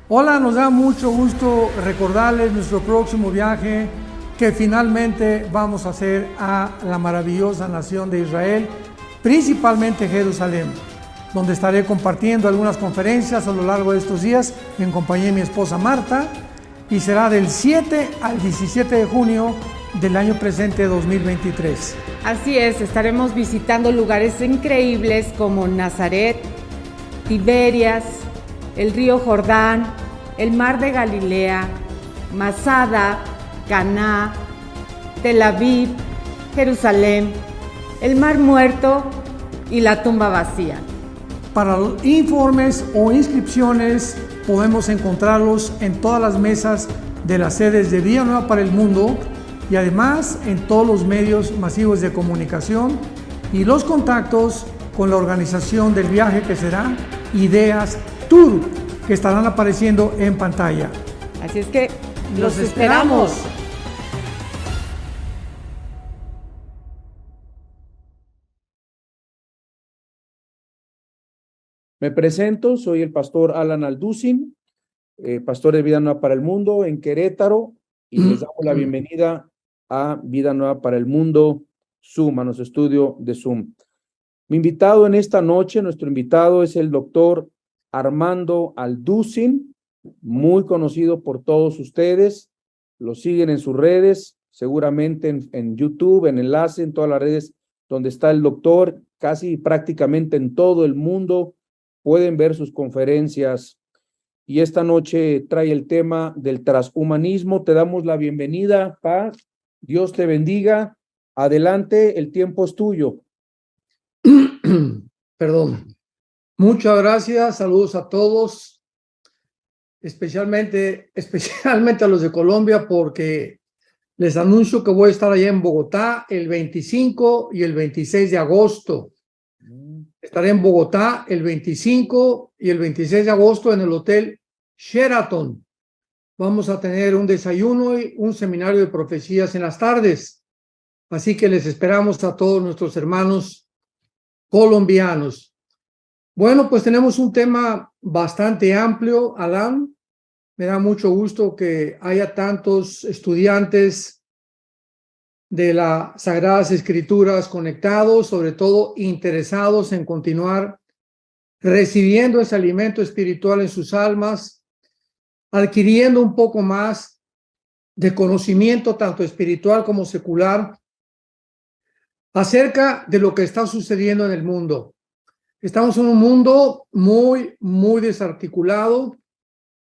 Hola, nos da mucho gusto recordarles nuestro próximo viaje que finalmente vamos a hacer a la maravillosa nación de Israel, principalmente Jerusalén, donde estaré compartiendo algunas conferencias a lo largo de estos días en compañía de mi esposa Marta, y será del 7 al 17 de junio del año presente 2023. Así es, estaremos visitando lugares increíbles como Nazaret, Tiberias, el río Jordán, el mar de Galilea, Masada, Caná, Tel Aviv, Jerusalén, el mar muerto y la tumba vacía. Para los informes o inscripciones podemos encontrarlos en todas las mesas de las sedes de Vida Nueva para el Mundo y además en todos los medios masivos de comunicación y los contactos con la organización del viaje, que será Ideas Tour, que estarán apareciendo en pantalla. Así es que los esperamos. Me presento, soy el pastor Alan Alducin, pastor de Vida Nueva para el Mundo en Querétaro, y les damos la bienvenida a Vida Nueva para el Mundo Zoom, a nuestro estudio de Zoom. Mi invitado en esta noche, nuestro invitado es el doctor Armando Alducin, muy conocido por todos ustedes, lo siguen en sus redes, seguramente en YouTube, en Enlace, en todas las redes donde está el doctor, casi prácticamente en todo el mundo pueden ver sus conferencias. Y esta noche trae el tema del transhumanismo. Te damos la bienvenida, Paz. Dios te bendiga. Adelante, el tiempo es tuyo. Perdón. Muchas gracias, saludos a todos, especialmente a los de Colombia, porque les anuncio que voy a estar allá en Bogotá el 25 y el 26 de agosto. Estaré en Bogotá el 25 y el 26 de agosto en el Hotel Sheraton. Vamos a tener un desayuno y un seminario de profecías en las tardes. Así que les esperamos a todos nuestros hermanos colombianos. Bueno, pues tenemos un tema bastante amplio, Alan. Me da mucho gusto que haya tantos estudiantes de las Sagradas Escrituras conectados, sobre todo interesados en continuar recibiendo ese alimento espiritual en sus almas, adquiriendo un poco más de conocimiento tanto espiritual como secular acerca de lo que está sucediendo en el mundo. Estamos en un mundo muy desarticulado.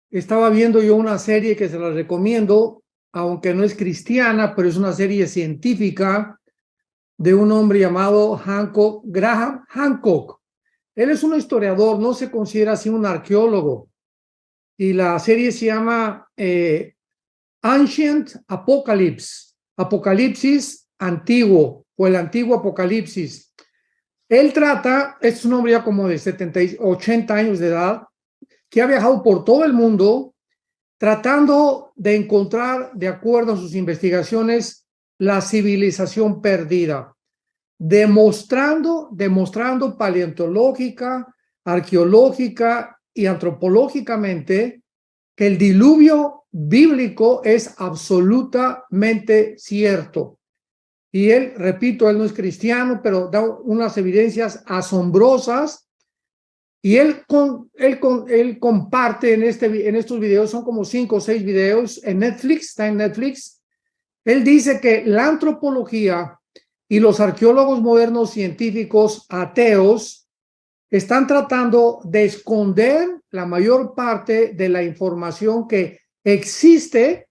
Estaba viendo yo una serie que se la recomiendo, aunque no es cristiana, pero es una serie científica de un hombre llamado Graham Hancock. Él es un historiador, no se considera así un arqueólogo. Y la serie se llama Ancient Apocalypse, Apocalipsis antiguo, o el antiguo Apocalipsis. Él trata, es un hombre ya como de 80 años de edad, que ha viajado por todo el mundo tratando de encontrar, de acuerdo a sus investigaciones, la civilización perdida, demostrando paleontológica, arqueológica y antropológicamente que el diluvio bíblico es absolutamente cierto. Y él, repito, él no es cristiano, pero da unas evidencias asombrosas. Y él comparte en estos videos, son como 5 o 6 videos en Netflix, está en Netflix. Él dice que la antropología y los arqueólogos modernos científicos ateos están tratando de esconder la mayor parte de la información que existe,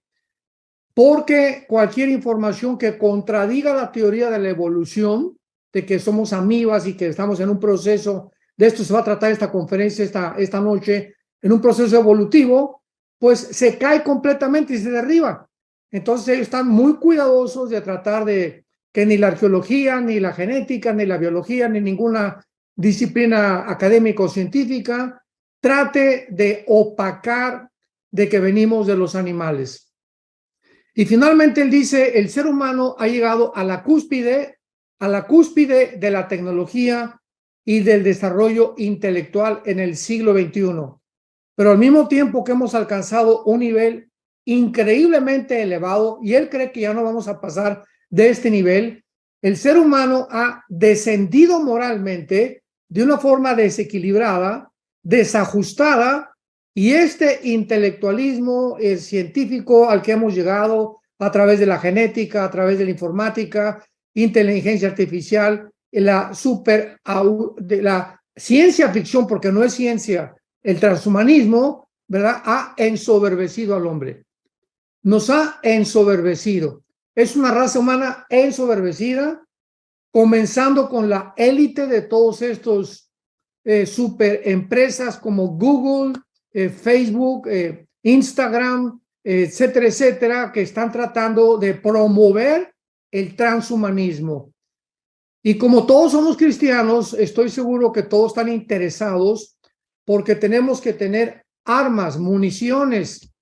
porque cualquier información que contradiga la teoría de la evolución, de que somos amibas y que estamos en un proceso, de esto se va a tratar esta conferencia esta noche, en un proceso evolutivo, pues se cae completamente y se derriba. Entonces ellos están muy cuidadosos de tratar de que ni la arqueología, ni la genética, ni la biología, ni ninguna disciplina académica o científica trate de opacar de que venimos de los animales. Y finalmente él dice, el ser humano ha llegado a la cúspide de la tecnología y del desarrollo intelectual en el siglo XXI. pero al mismo tiempo que hemos alcanzado un nivel increíblemente elevado, y él cree que ya no vamos a pasar de este nivel, el ser humano ha descendido moralmente de una forma desequilibrada, desajustada, y este intelectualismo científico al que hemos llegado a través de la genética, a través de la informática, inteligencia artificial, de la ciencia ficción, porque no es ciencia, el transhumanismo, ¿verdad? Ha ensoberbecido al hombre. Nos ha ensoberbecido. Es una raza humana ensoberbecida, comenzando con la élite de todos estos super empresas como Google, Facebook, Instagram, etcétera, etcétera, que están tratando de promover el transhumanismo. Y como todos somos cristianos, estoy seguro que todos están interesados porque tenemos que tener armas, municiones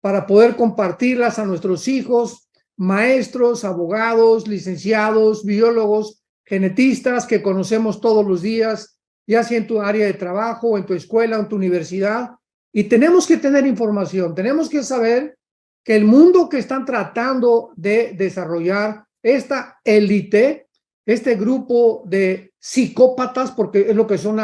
para poder compartirlas a nuestros hijos, maestros, abogados, licenciados, biólogos, genetistas que conocemos todos los días, ya sea en tu área de trabajo, en tu escuela, en tu universidad. Y tenemos que tener información, tenemos que saber que el mundo que están tratando de desarrollar esta élite, este grupo de psicópatas, porque es lo que son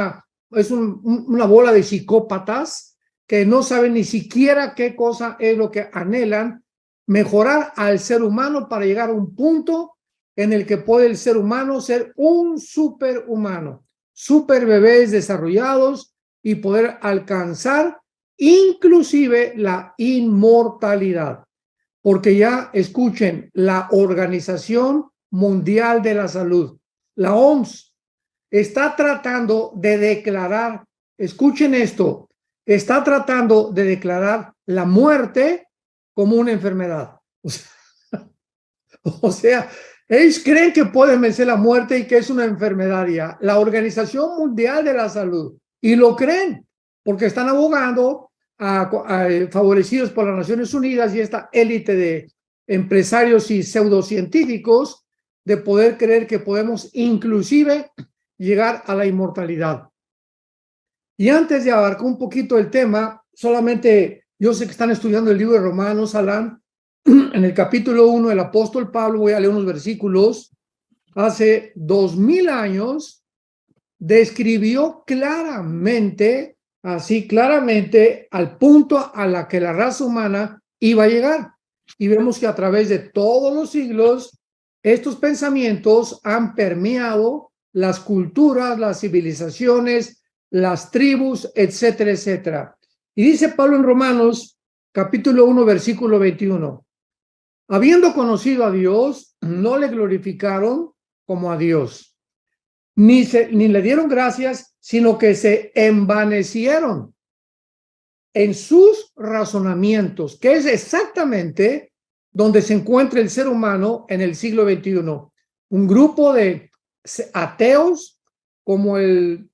una bola de psicópatas que no saben ni siquiera qué cosa es lo que anhelan, mejorar al ser humano para llegar a un punto en el que puede el ser humano ser un superhumano, super bebés desarrollados y poder alcanzar inclusive la inmortalidad. Porque ya escuchen, la Organización Mundial de la Salud, la OMS, está tratando de declarar, escuchen esto, está tratando de declarar la muerte como una enfermedad. O sea, ellos creen que pueden vencer la muerte y que es una enfermedad ya. La Mundial de la Salud. Y lo creen, porque están abogando favorecidos por las Naciones Unidas y esta élite de empresarios y pseudocientíficos de poder creer que podemos inclusive llegar a la inmortalidad. Y antes de abarcar un poquito el tema, solamente yo sé que están estudiando el libro de Romanos, Alan, en el capítulo 1, el apóstol Pablo, voy a leer unos versículos, hace 2000 años, describió claramente, así claramente, al punto a la que la raza humana iba a llegar. Y vemos que a través de todos los siglos, estos pensamientos han permeado las culturas, las civilizaciones, las tribus, etcétera, etcétera. Y dice Pablo en Romanos, capítulo 1, versículo 21. Habiendo conocido a Dios, no le glorificaron como a Dios, ni le dieron gracias, sino que se envanecieron en sus razonamientos, que es exactamente donde se encuentra el ser humano en el siglo XXI. Un grupo de ateos, como el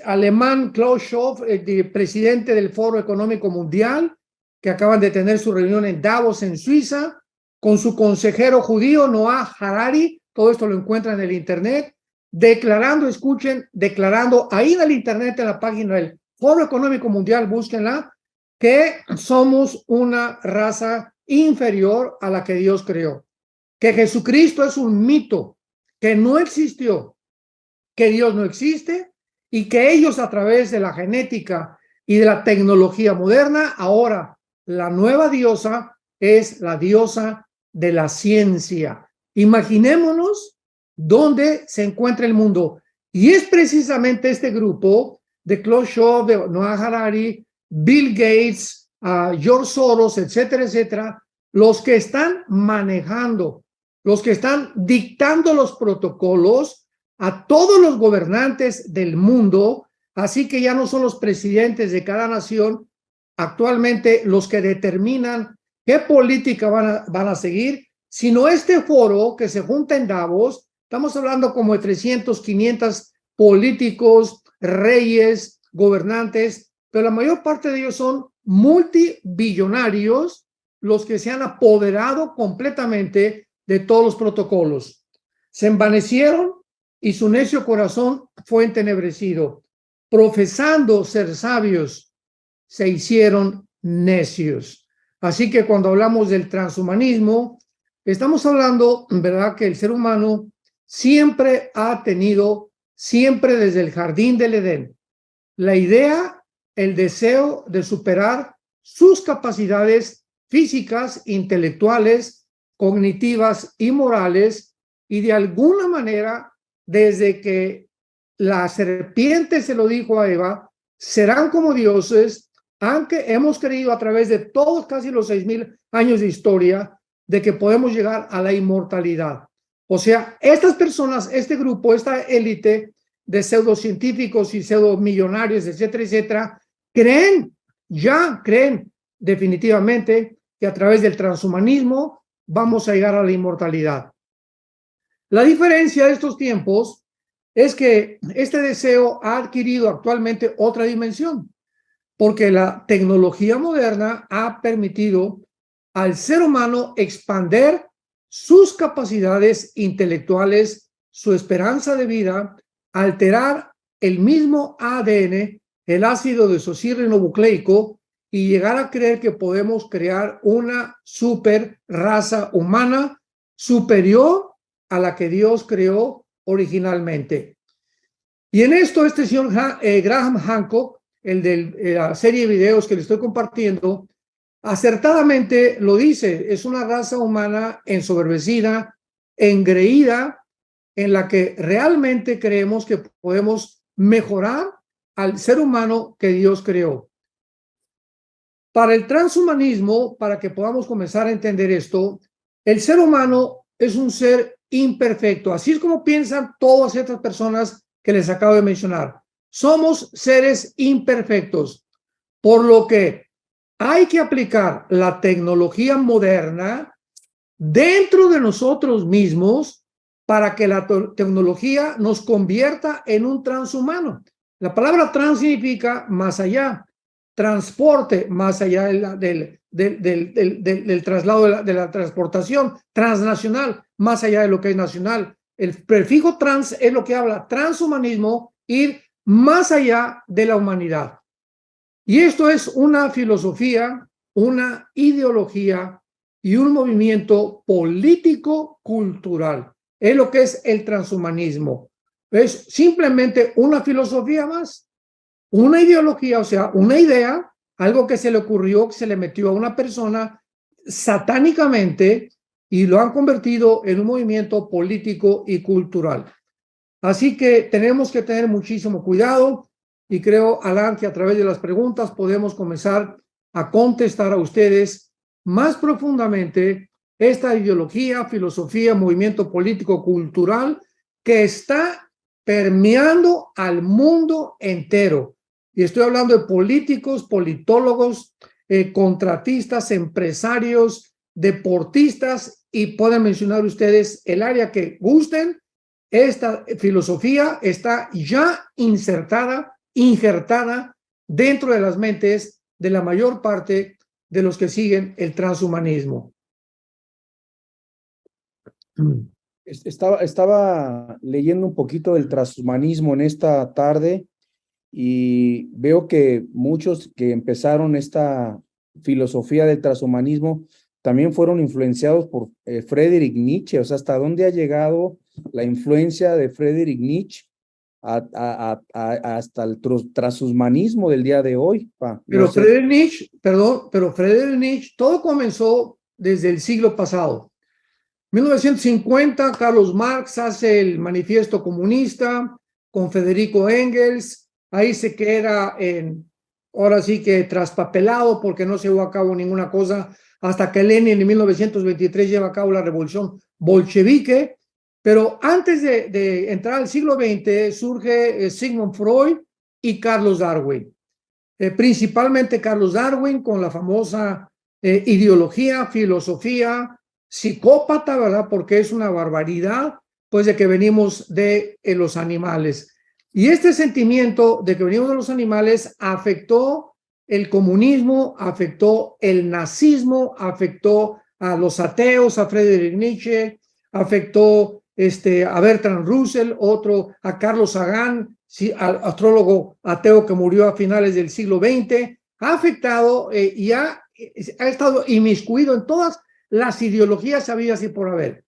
alemán Klaus Schwab, el presidente del Foro Económico Mundial, que acaban de tener su reunión en Davos, en Suiza, con su consejero judío Noah Harari. Todo esto lo encuentran en el internet, declarando, escuchen, declarando ahí en el internet, en la página del Foro Económico Mundial, búsquenla, que somos una raza inferior a la que Dios creó, que Jesucristo es un mito, que no existió, que Dios no existe y que ellos a través de la genética y de la tecnología moderna, ahora la nueva diosa es la diosa de la ciencia. Imaginémonos dónde se encuentra el mundo. Y es precisamente este grupo de Klaus Schwab, de Noah Harari, Bill Gates, George Soros, etcétera, etcétera, los que están manejando, los que están dictando los protocolos a todos los gobernantes del mundo. Así que ya no son los presidentes de cada nación actualmente los que determinan qué política van a seguir, sino este foro que se junta en Davos. Estamos hablando como de 300, 500 políticos, reyes, gobernantes, pero la mayor parte de ellos son multibillonarios, los que se han apoderado completamente de todos los protocolos. Se envanecieron y su necio corazón fue entenebrecido. Profesando ser sabios, se hicieron necios. Así que cuando hablamos del transhumanismo, estamos hablando, ¿verdad?, que el ser humano siempre ha tenido, siempre desde el jardín del Edén, la idea, el deseo de superar sus capacidades físicas, intelectuales, cognitivas y morales, y de alguna manera, desde que la serpiente se lo dijo a Eva, serán como dioses, aunque hemos creído a través de todos casi los 6,000 años de historia, de que podemos llegar a la inmortalidad. O sea, estas personas, este grupo, esta élite de pseudocientíficos y pseudomillonarios, etcétera, etcétera, creen definitivamente que a través del transhumanismo vamos a llegar a la inmortalidad. La diferencia de estos tiempos es que este deseo ha adquirido actualmente otra dimensión, porque la tecnología moderna ha permitido al ser humano expandir sus capacidades intelectuales, su esperanza de vida, alterar el mismo ADN, el ácido desoxirribonucleico, y llegar a creer que podemos crear una super raza humana superior a la que Dios creó originalmente. Y en esto este señor Graham Hancock, el de la serie de videos que le estoy compartiendo, acertadamente lo dice: es una raza humana ensoberbecida, engreída, en la que realmente creemos que podemos mejorar al ser humano que Dios creó. Para el transhumanismo, para que podamos comenzar a entender esto, el ser humano es un ser imperfecto. Así es como piensan todas estas personas que les acabo de mencionar. Somos seres imperfectos, por lo que hay que aplicar la tecnología moderna dentro de nosotros mismos para que la tecnología nos convierta en un transhumano. La palabra trans significa más allá, transporte, más allá del traslado de la transportación, transnacional, más allá de lo que es nacional. El prefijo trans es lo que habla transhumanismo, ir más allá de la humanidad. Y esto es una filosofía, una ideología y un movimiento político-cultural. Es lo que es el transhumanismo. Es simplemente una filosofía más, una ideología, o sea, una idea, algo que se le ocurrió, que se le metió a una persona satánicamente, y lo han convertido en un movimiento político y cultural. Así que tenemos que tener muchísimo cuidado, y creo, Alan, que a través de las preguntas podemos comenzar a contestar a ustedes más profundamente esta ideología, filosofía, movimiento político cultural que está permeando al mundo entero. Y estoy hablando de políticos, politólogos, contratistas, empresarios, deportistas, y pueden mencionar ustedes el área que gusten. Esta filosofía está ya injertada dentro de las mentes de la mayor parte de los que siguen el transhumanismo. Estaba leyendo un poquito del transhumanismo en esta tarde, y veo que muchos que empezaron esta filosofía del transhumanismo también fueron influenciados por Friedrich Nietzsche. O sea, ¿hasta dónde ha llegado la influencia de Friedrich Nietzsche hasta el transhumanismo del día de hoy? Pero Friedrich Nietzsche, todo comenzó desde el siglo pasado. 1950, Carlos Marx hace el Manifiesto Comunista con Federico Engels. Ahí se queda ahora sí que traspapelado, porque no se llevó a cabo ninguna cosa hasta que Lenin en 1923 lleva a cabo la revolución bolchevique. Pero antes de entrar al siglo XX surge Sigmund Freud y Carlos Darwin. Principalmente Carlos Darwin con la famosa ideología, filosofía psicópata, ¿verdad? Porque es una barbaridad, pues, de que venimos de los animales. Y este sentimiento de que venimos de los animales afectó el comunismo, afectó el nazismo, afectó a los ateos, a Friedrich Nietzsche, afectó a Bertrand Russell, otro a Carlos Sagan, astrólogo ateo que murió a finales del siglo XX, ha afectado y ha estado inmiscuido en todas las ideologías habidas y por haber.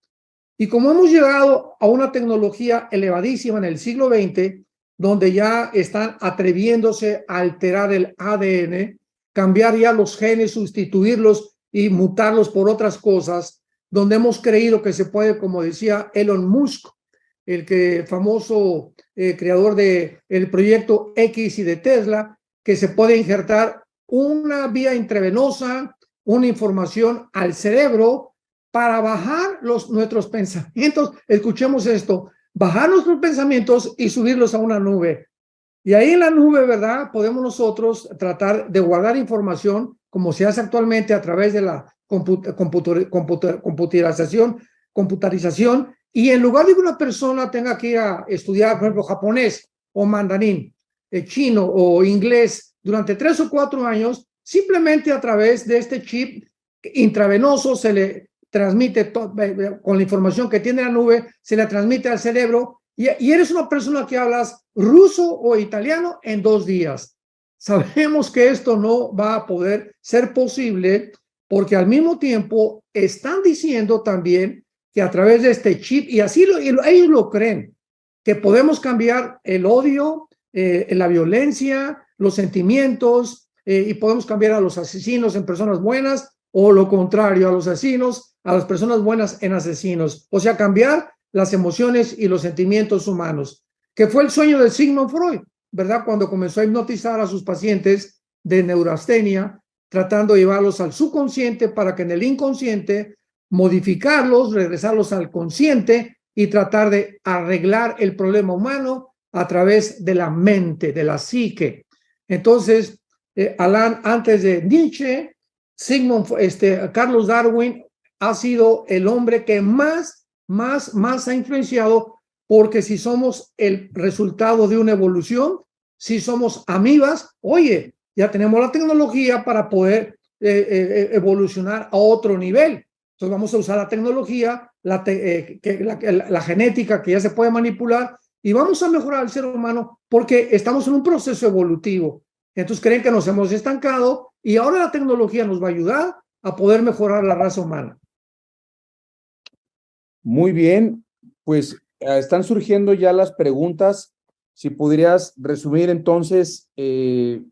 Y como hemos llegado a una tecnología elevadísima en el siglo XX, donde ya están atreviéndose a alterar el ADN, cambiar ya los genes, sustituirlos y mutarlos por otras cosas, donde hemos creído que se puede, como decía Elon Musk, el famoso creador del proyecto X y de Tesla, que se puede injertar una vía intravenosa, una información al cerebro para bajar nuestros pensamientos. Escuchemos esto, bajar nuestros pensamientos y subirlos a una nube. Y ahí en la nube, ¿verdad? Podemos nosotros tratar de guardar información como se hace actualmente a través de la computarización, y en lugar de que una persona tenga que ir a estudiar, por ejemplo, japonés o mandarín, chino o inglés durante 3 o 4 años, simplemente a través de este chip intravenoso se le transmite con la información que tiene la nube, se le transmite al cerebro y eres una persona que hablas ruso o italiano en 2 días. Sabemos que esto no va a poder ser posible porque al mismo tiempo están diciendo también que a través de este chip, y así ellos lo creen, que podemos cambiar el odio, la violencia, los sentimientos, y podemos cambiar a los asesinos en personas buenas, o lo contrario, a los asesinos, a las personas buenas en asesinos. O sea, cambiar las emociones y los sentimientos humanos, que fue el sueño de Sigmund Freud, ¿verdad? Cuando comenzó a hipnotizar a sus pacientes de neurastenia, tratando de llevarlos al subconsciente para que en el inconsciente modificarlos, regresarlos al consciente y tratar de arreglar el problema humano a través de la mente, de la psique. Entonces, Alan, antes de Nietzsche, Carlos Darwin ha sido el hombre que más ha influenciado, porque si somos el resultado de una evolución, si somos amibas, oye, ya tenemos la tecnología para poder evolucionar a otro nivel. Entonces vamos a usar la tecnología, la genética que ya se puede manipular, y vamos a mejorar al ser humano porque estamos en un proceso evolutivo. Entonces creen que nos hemos estancado y ahora la tecnología nos va a ayudar a poder mejorar la raza humana. Muy bien, pues están surgiendo ya las preguntas. Si pudieras resumir entonces, ¿qué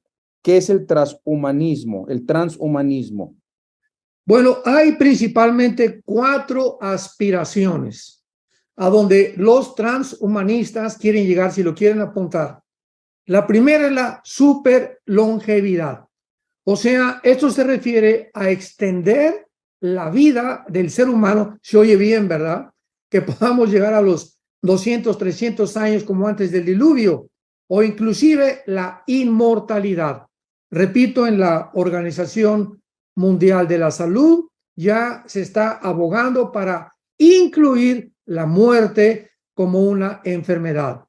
es el transhumanismo? Bueno, hay principalmente 4 aspiraciones a donde los transhumanistas quieren llegar, si lo quieren apuntar. La primera es la superlongevidad. O sea, esto se refiere a extender la vida del ser humano, se oye bien, ¿verdad? Que podamos llegar a los 200, 300 años como antes del diluvio, o inclusive la inmortalidad. Repito, en la Organización Mundial de la Salud ya se está abogando para incluir la muerte como una enfermedad.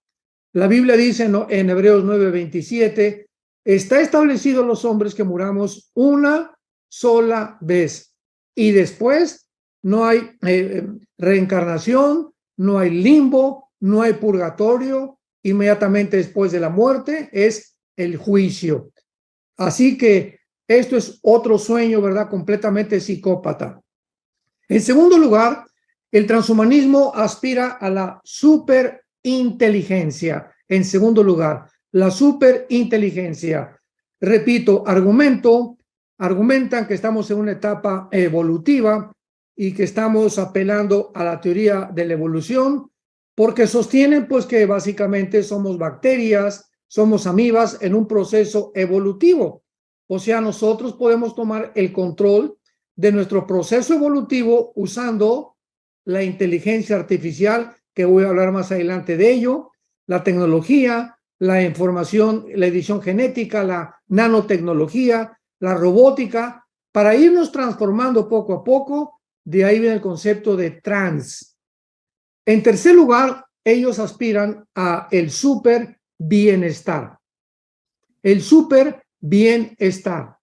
La Biblia dice en Hebreos 9:27, está establecido a los hombres que muramos una sola vez y después no hay reencarnación, no hay limbo, no hay purgatorio. Inmediatamente después de la muerte es el juicio. Así que esto es otro sueño, ¿verdad? Completamente psicópata. En segundo lugar, el transhumanismo aspira a la superinteligencia. En segundo lugar, la superinteligencia. Repito, argumentan que estamos en una etapa evolutiva y que estamos apelando a la teoría de la evolución, porque sostienen pues que básicamente somos bacterias, somos amibas en un proceso evolutivo. O sea, nosotros podemos tomar el control de nuestro proceso evolutivo usando la inteligencia artificial, que voy a hablar más adelante de ello, la tecnología, la información, la edición genética, la nanotecnología, la robótica, para irnos transformando poco a poco. De ahí viene el concepto de trans. En tercer lugar, ellos aspiran a el super bienestar. El super bienestar.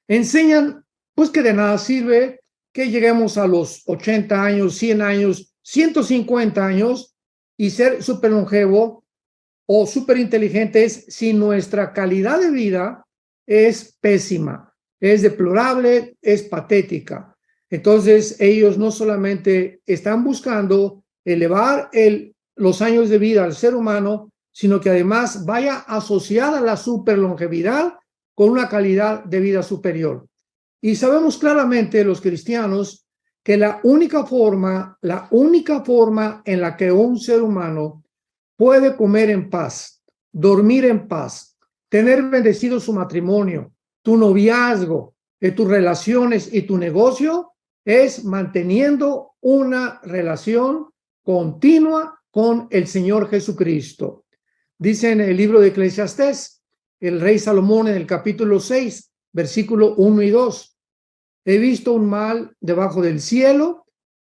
Enseñan pues que de nada sirve que lleguemos a los 80 años, 100 años, 150 años y ser súper longevo o súper inteligentes si nuestra calidad de vida es pésima, es deplorable, es patética. Entonces, ellos no solamente están buscando elevar los años de vida al ser humano, sino que además vaya asociada a la superlongevidad con una calidad de vida superior. Y sabemos claramente los cristianos que la única forma en la que un ser humano puede comer en paz, dormir en paz, tener bendecido su matrimonio, tu noviazgo, tus relaciones y tu negocio, es manteniendo una relación continua con el Señor Jesucristo. Dice en el libro de Eclesiastés, el rey Salomón en el capítulo 6, versículo 1 y 2. He visto un mal debajo del cielo,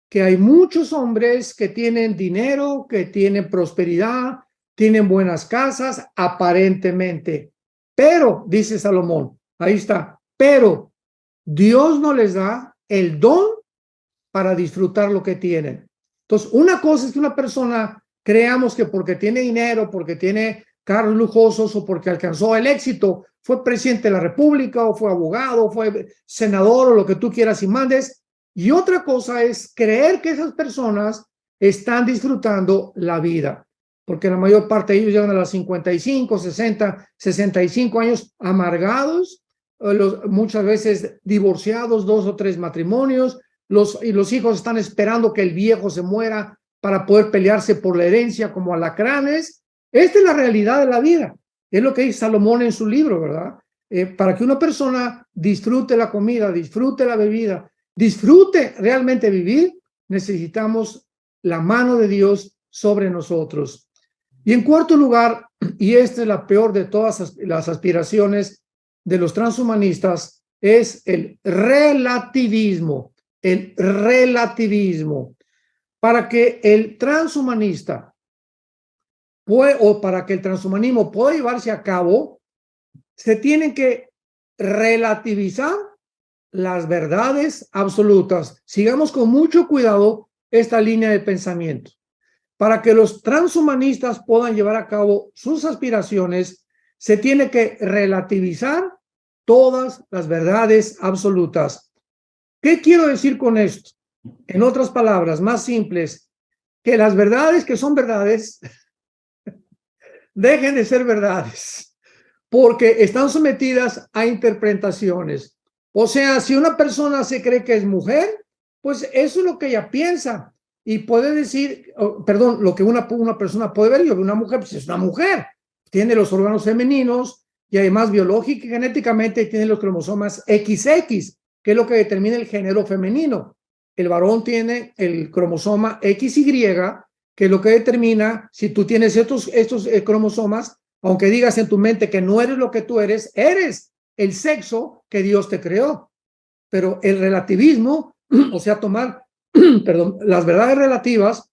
que hay muchos hombres que tienen dinero, que tienen prosperidad, tienen buenas casas, aparentemente. Pero, dice Salomón, ahí está, pero Dios no les da el don para disfrutar lo que tienen. Entonces, una cosa es que una persona creamos que porque tiene dinero, porque tiene carros lujosos o porque alcanzó el éxito, fue presidente de la República o fue abogado, o fue senador o lo que tú quieras y mandes. Y otra cosa es creer que esas personas están disfrutando la vida, porque la mayor parte de ellos llegan a los 55, 60, 65 años amargados, muchas veces divorciados, 2 o 3 matrimonios, y los hijos están esperando que el viejo se muera para poder pelearse por la herencia como alacranes. Esta es la realidad de la vida. Es lo que dice Salomón en su libro, ¿verdad? Para que una persona disfrute la comida, disfrute la bebida, disfrute realmente vivir, necesitamos la mano de Dios sobre nosotros. Y en cuarto lugar, y esta es la peor de todas las aspiraciones de los transhumanistas, es el relativismo. El relativismo. Para que el transhumanista o para que el transhumanismo pueda llevarse a cabo, se tienen que relativizar las verdades absolutas. Sigamos con mucho cuidado esta línea de pensamiento. Para que los transhumanistas puedan llevar a cabo sus aspiraciones, se tiene que relativizar todas las verdades absolutas. ¿Qué quiero decir con esto? En otras palabras, más simples, que las verdades que son verdades dejen de ser verdades, porque están sometidas a interpretaciones. O sea, si una persona se cree que es mujer, pues eso es lo que ella piensa y puede decir, lo que una persona puede ver. Yo veo una mujer, pues es una mujer, tiene los órganos femeninos y además biológica y genéticamente tiene los cromosomas XX, que es lo que determina el género femenino. El varón tiene el cromosoma XY, que es lo que determina si tú tienes estos cromosomas, aunque digas en tu mente que no eres lo que tú eres el sexo que Dios te creó. Pero el relativismo, o sea, tomar las verdades relativas,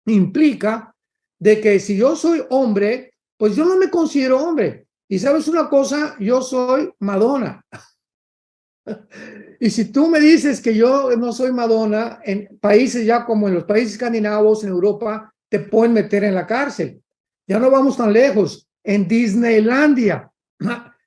implica de que si yo soy hombre, pues yo no me considero hombre. Y sabes una cosa, yo soy Madonna. Y si tú me dices que yo no soy Madonna, en países ya como en los países escandinavos, en Europa, te pueden meter en la cárcel. Ya no vamos tan lejos. En Disneylandia,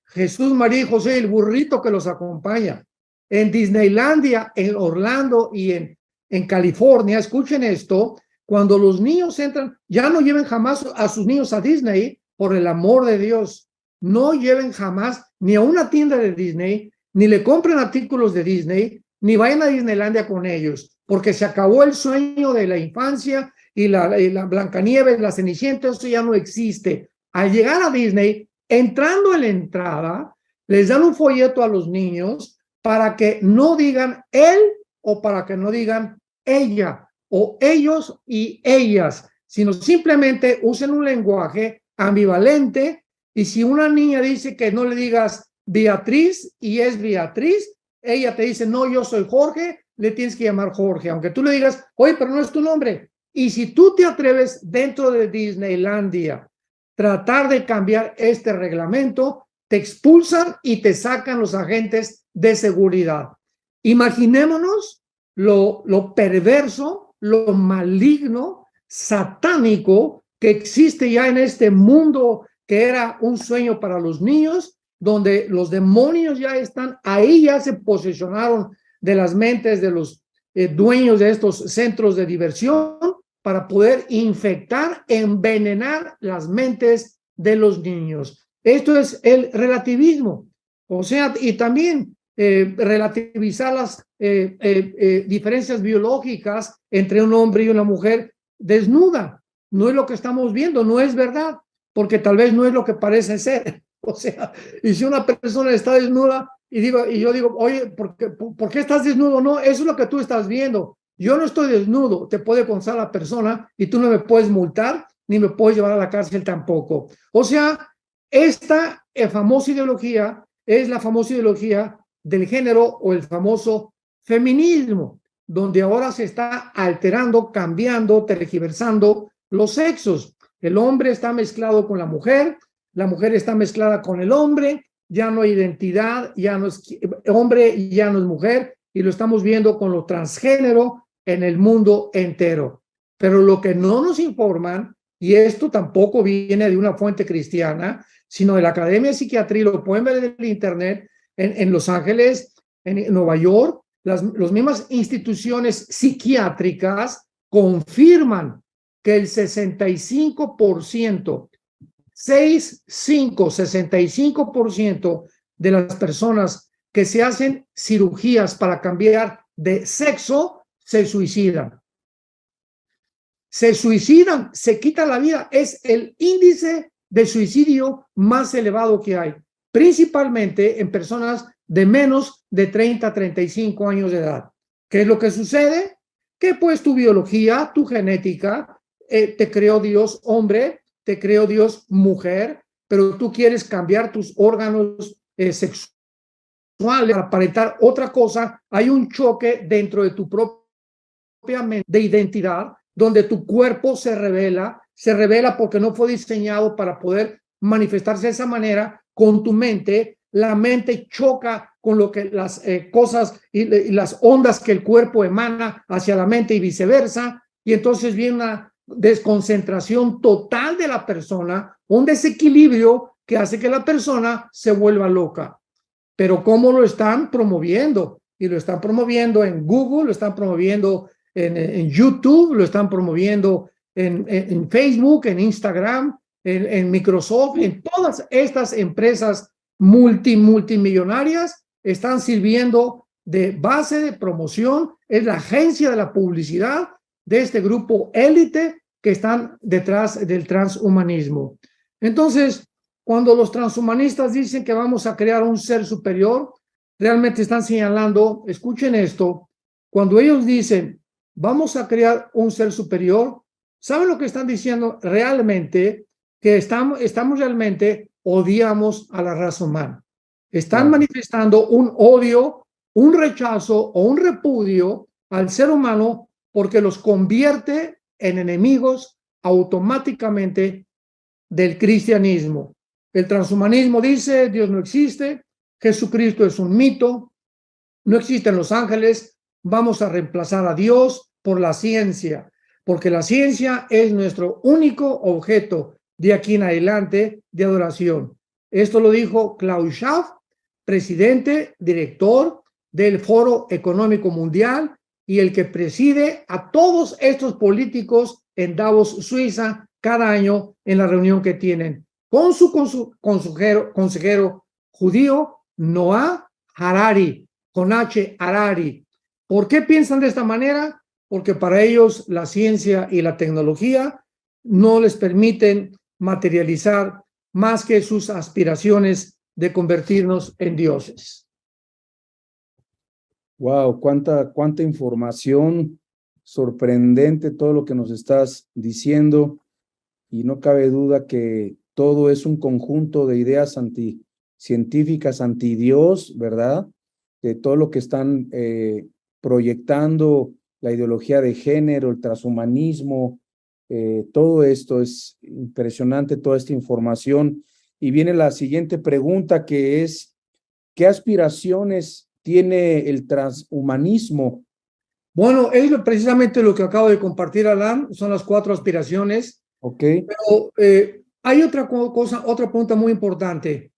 Jesús, María y José, el burrito que los acompaña. En Disneylandia, en Orlando y en California, escuchen esto, cuando los niños entran, ya no lleven jamás a sus niños a Disney, por el amor de Dios. No lleven jamás ni a una tienda de Disney, ni le compren artículos de Disney, ni vayan a Disneylandia con ellos, porque se acabó el sueño de la infancia y la Blancanieves, la Cenicienta, eso ya no existe. Al llegar a Disney, entrando en la entrada, les dan un folleto a los niños para que no digan él o para que no digan ella o ellos y ellas, sino simplemente usen un lenguaje ambivalente. Y si una niña dice que no le digas Beatriz y es Beatriz, ella te dice, no, yo soy Jorge, le tienes que llamar Jorge, aunque tú le digas, oye, pero no es tu nombre. Y si tú te atreves dentro de Disneylandia tratar de cambiar este reglamento, te expulsan y te sacan los agentes de seguridad. Imaginémonos lo perverso, lo maligno, satánico que existe ya en este mundo que era un sueño para los niños, donde los demonios ya están ahí, ya se posesionaron de las mentes de los dueños de estos centros de diversión para poder infectar, envenenar las mentes de los niños. Esto es el relativismo, o sea, y también relativizar las diferencias biológicas entre un hombre y una mujer desnuda. No es lo que estamos viendo, no es verdad, porque tal vez no es lo que parece ser. O sea, y si una persona está desnuda y yo digo, oye, ¿por qué estás desnudo? No, eso es lo que tú estás viendo. Yo no estoy desnudo, te puede constar la persona y tú no me puedes multar ni me puedes llevar a la cárcel tampoco. O sea, esta famosa ideología es la famosa ideología del género o el famoso feminismo, donde ahora se está alterando, cambiando, tergiversando los sexos. El hombre está mezclado con la mujer está mezclada con el hombre, ya no hay identidad, ya no es hombre, ya no es mujer, y lo estamos viendo con lo transgénero en el mundo entero. Pero lo que no nos informan, y esto tampoco viene de una fuente cristiana, sino de la Academia de Psiquiatría, lo pueden ver en el internet, en Los Ángeles, en Nueva York, las mismas instituciones psiquiátricas confirman que el 65%, 65% de las personas que se hacen cirugías para cambiar de sexo se suicidan. Se suicidan, se quitan la vida. Es el índice de suicidio más elevado que hay, principalmente en personas de menos de 30 a 35 años de edad. ¿Qué es lo que sucede? Que pues tu biología, tu genética, te creó Dios hombre, te creó Dios mujer, pero tú quieres cambiar tus órganos sexuales para aparentar otra cosa. Hay un choque dentro de tu propia mente de identidad, donde tu cuerpo se revela porque no fue diseñado para poder manifestarse de esa manera con tu mente. La mente choca con lo que las cosas y las ondas que el cuerpo emana hacia la mente y viceversa, y entonces viene una desconcentración total de la persona, un desequilibrio que hace que la persona se vuelva loca. Pero ¿cómo lo están promoviendo? Y lo están promoviendo en Google, lo están promoviendo en YouTube, lo están promoviendo en Facebook, en Instagram, en Microsoft, en todas estas empresas multimillonarias están sirviendo de base de promoción. Es la agencia de la publicidad de este grupo élite que están detrás del transhumanismo. Entonces, cuando los transhumanistas dicen que vamos a crear un ser superior, realmente están señalando, escuchen esto, cuando ellos dicen vamos a crear un ser superior, ¿saben lo que están diciendo realmente? Que estamos realmente odiamos a la raza humana. Están manifestando un odio, un rechazo o un repudio al ser humano porque los convierte en enemigos automáticamente del cristianismo. El transhumanismo dice, Dios no existe, Jesucristo es un mito, no existen los ángeles, vamos a reemplazar a Dios por la ciencia, porque la ciencia es nuestro único objeto de aquí en adelante de adoración. Esto lo dijo Klaus Schwab, presidente, director del Foro Económico Mundial y el que preside a todos estos políticos en Davos, Suiza, cada año en la reunión que tienen con su consejero judío Noah Harari, con H. Harari. ¿Por qué piensan de esta manera? Porque para ellos la ciencia y la tecnología no les permiten materializar más que sus aspiraciones de convertirnos en dioses. Wow, cuánta información sorprendente todo lo que nos estás diciendo, y no cabe duda que todo es un conjunto de ideas anticientíficas, anti Dios, ¿verdad? De todo lo que están proyectando, la ideología de género, el transhumanismo, todo esto es impresionante, toda esta información. Y viene la siguiente pregunta, que es, ¿qué aspiraciones tiene el transhumanismo? Bueno, es precisamente lo que acabo de compartir, Alan, son las 4 aspiraciones. Ok. Pero hay otra cosa, otra pregunta muy importante.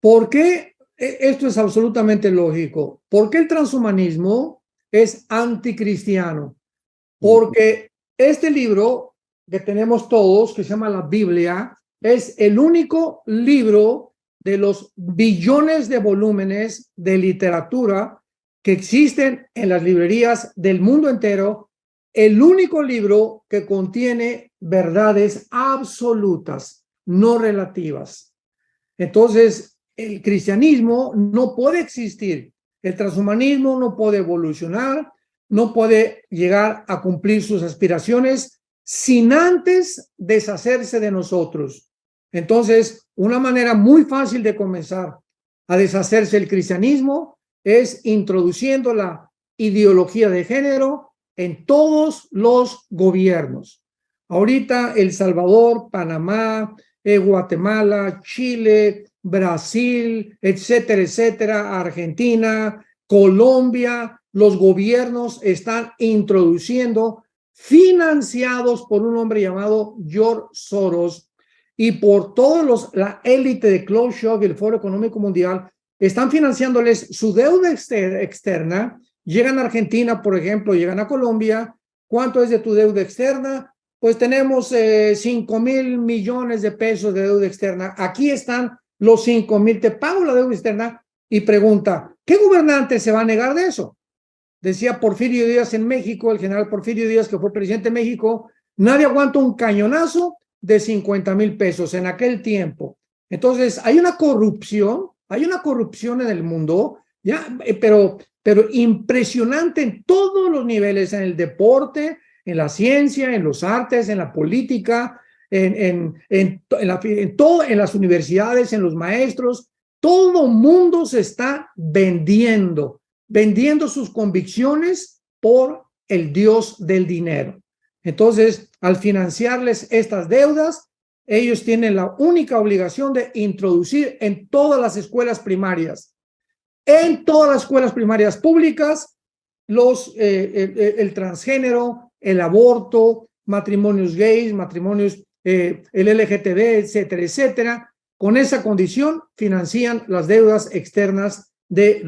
¿Por qué? Esto es absolutamente lógico. ¿Por qué el transhumanismo es anticristiano? Porque este libro que tenemos todos, que se llama la Biblia, es el único libro de los billones de volúmenes de literatura que existen en las librerías del mundo entero, el único libro que contiene verdades absolutas, no relativas. Entonces, el cristianismo no puede existir, el transhumanismo no puede evolucionar, no puede llegar a cumplir sus aspiraciones sin antes deshacerse de nosotros. Entonces, una manera muy fácil de comenzar a deshacerse del cristianismo es introduciendo la ideología de género en todos los gobiernos. Ahorita El Salvador, Panamá, Guatemala, Chile, Brasil, etcétera, etcétera, Argentina, Colombia, los gobiernos están introduciendo, financiados por un hombre llamado George Soros y por todos la élite de Klaus Schwab y el Foro Económico Mundial, están financiándoles su deuda externa. Llegan a Argentina, por ejemplo, llegan a Colombia. ¿Cuánto es de tu deuda externa? Pues tenemos 5,000 millones de pesos de deuda externa. Aquí están los 5,000. Te pago la deuda externa. Y pregunta, ¿qué gobernante se va a negar de eso? Decía Porfirio Díaz en México, el general Porfirio Díaz, que fue presidente de México, nadie aguanta un cañonazo de 50,000 pesos en aquel tiempo. Entonces, hay una corrupción en el mundo, ya, pero impresionante en todos los niveles, en el deporte, en la ciencia, en los artes, en la política, en las universidades, en los maestros. Todo mundo se está vendiendo sus convicciones por el Dios del dinero. Entonces, al financiarles estas deudas, ellos tienen la única obligación de introducir en todas las escuelas primarias, públicas, el transgénero, el aborto, matrimonios gays, matrimonios el LGTB, etcétera, etcétera. Con esa condición financian las deudas externas de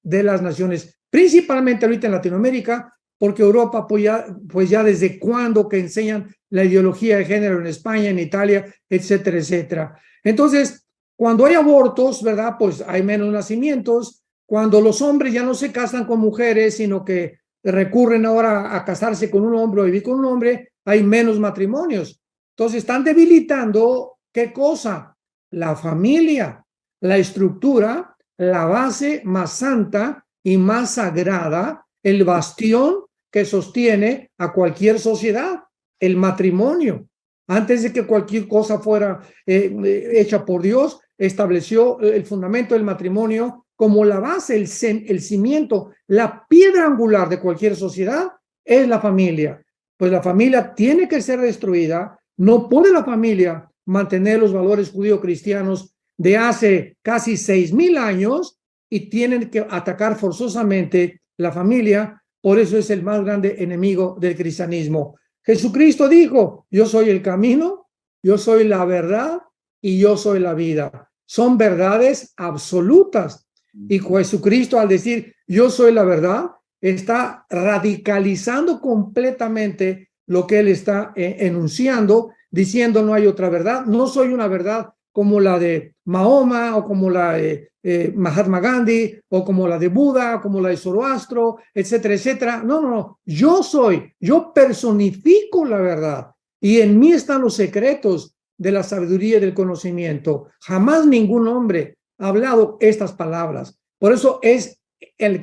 las naciones, principalmente ahorita en Latinoamérica, porque Europa pues ya desde cuándo que enseñan la ideología de género en España, en Italia, etcétera, etcétera. Entonces, cuando hay abortos, ¿verdad? Pues hay menos nacimientos. Cuando los hombres ya no se casan con mujeres, sino que recurren ahora a casarse con un hombre o vivir con un hombre, hay menos matrimonios. Entonces, están debilitando, ¿qué cosa? La familia, la estructura, la base más santa y más sagrada, el bastión que sostiene a cualquier sociedad, el matrimonio. Antes de que cualquier cosa fuera hecha por Dios, estableció el fundamento del matrimonio como la base, el cimiento, la piedra angular de cualquier sociedad es la familia. Pues la familia tiene que ser destruida. No puede la familia mantener los valores judío-cristianos de hace casi 6,000 años y tienen que atacar forzosamente la familia. Por eso es el más grande enemigo del cristianismo. Jesucristo dijo, yo soy el camino, yo soy la verdad y yo soy la vida. Son verdades absolutas. Y Jesucristo, al decir yo soy la verdad, está radicalizando completamente lo que él está enunciando, diciendo no hay otra verdad. No soy una verdad como la de Mahoma o como la de Mahatma Gandhi o como la de Buda o como la de Zoroastro, etcétera, etcétera. No. Yo personifico la verdad y en mí están los secretos de la sabiduría y del conocimiento. Jamás ningún hombre ha hablado estas palabras. Por eso es el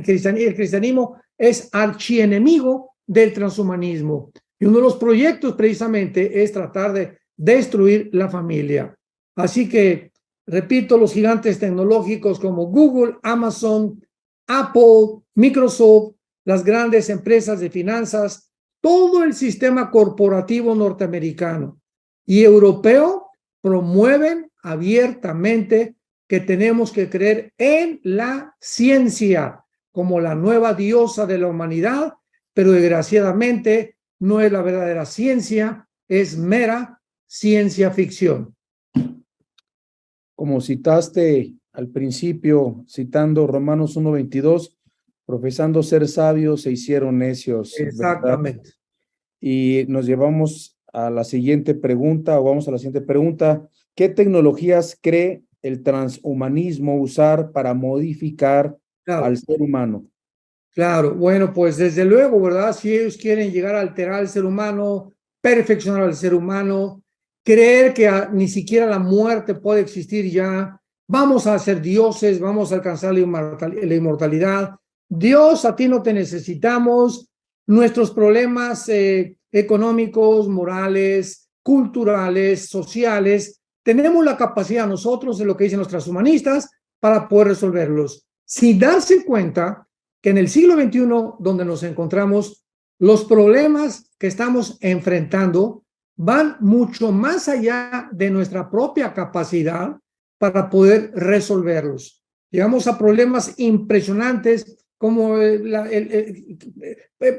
cristianismo es archienemigo del transhumanismo. Y uno de los proyectos precisamente es tratar de destruir la familia. Así que, repito, los gigantes tecnológicos como Google, Amazon, Apple, Microsoft, las grandes empresas de finanzas, todo el sistema corporativo norteamericano y europeo promueven abiertamente que tenemos que creer en la ciencia como la nueva diosa de la humanidad, pero desgraciadamente no es la verdadera ciencia, es mera ciencia ficción. como citaste al principio, citando Romanos 1:22, profesando ser sabios se hicieron necios, ¿verdad? Exactamente. Y nos llevamos a la siguiente pregunta, o vamos a la siguiente pregunta. ¿Qué tecnologías cree el transhumanismo usar para modificar Claro, al ser humano? claro. Bueno, pues desde luego, ¿verdad? Si ellos quieren llegar a alterar al ser humano, perfeccionar al ser humano, creer que ni siquiera la muerte puede existir ya, vamos a ser dioses, vamos a alcanzar la inmortalidad. Dios, a ti no te necesitamos. Nuestros problemas económicos, morales, culturales, sociales, tenemos la capacidad nosotros, de lo que dicen los transhumanistas, para poder resolverlos. Sin darse cuenta que en el siglo XXI, donde nos encontramos, los problemas que estamos enfrentando van mucho más allá de nuestra propia capacidad para poder resolverlos. Llegamos a problemas impresionantes como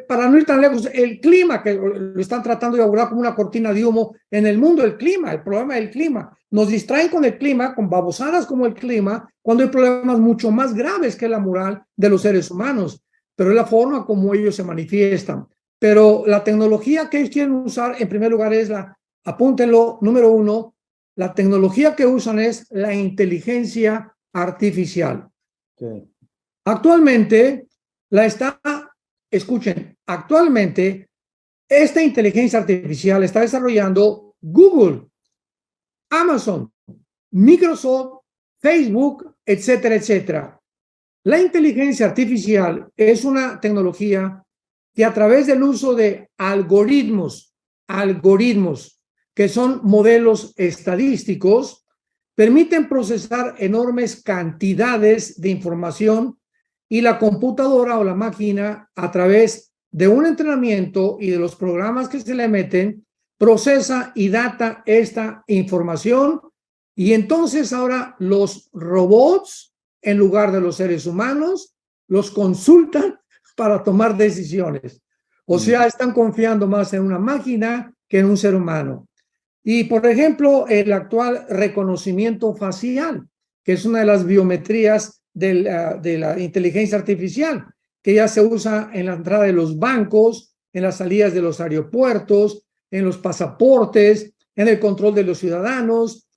para no ir tan lejos, el clima, que lo están tratando de abordar como una cortina de humo en el mundo, el clima, el problema del clima. Nos distraen con el clima, con babosadas como el clima, cuando hay problemas mucho más graves que la moral de los seres humanos, pero es la forma como ellos se manifiestan. Pero la tecnología que ellos quieren usar, en primer lugar, es apúntenlo, número 1, la tecnología que usan es la inteligencia artificial. Okay. Actualmente actualmente esta inteligencia artificial está desarrollando Google, Amazon, Microsoft, Facebook, etcétera, etcétera. La inteligencia artificial es una tecnología que a través del uso de algoritmos, que son modelos estadísticos, permiten procesar enormes cantidades de información y la computadora o la máquina, a través de un entrenamiento y de los programas que se le meten, procesa y data esta información, y entonces ahora los robots, en lugar de los seres humanos, los consultan para tomar decisiones. O sea, están confiando más en una máquina que en un ser humano. Y, por ejemplo, el actual reconocimiento facial, que es una de las biometrías de la inteligencia artificial, que ya se usa en la entrada de los bancos, en las salidas de los aeropuertos, en los pasaportes, en el control de los ciudadanos,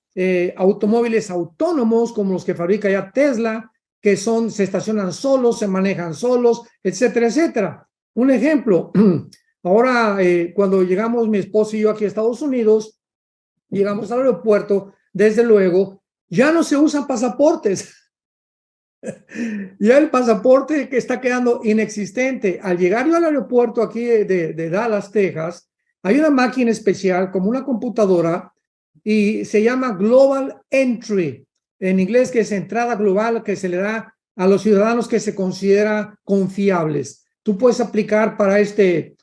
automóviles autónomos como los que fabrica ya Tesla, que se estacionan solos, se manejan solos, etcétera, etcétera. Un ejemplo, ahora cuando llegamos mi esposo y yo aquí a Estados Unidos, llegamos al aeropuerto, desde luego, ya no se usan pasaportes. Ya el pasaporte que está quedando inexistente. Al llegar yo al aeropuerto aquí de Dallas, Texas, hay una máquina especial como una computadora y se llama Global Entry, en inglés, que es entrada global, que se le da a los ciudadanos que se considera confiables. Tú puedes aplicar para este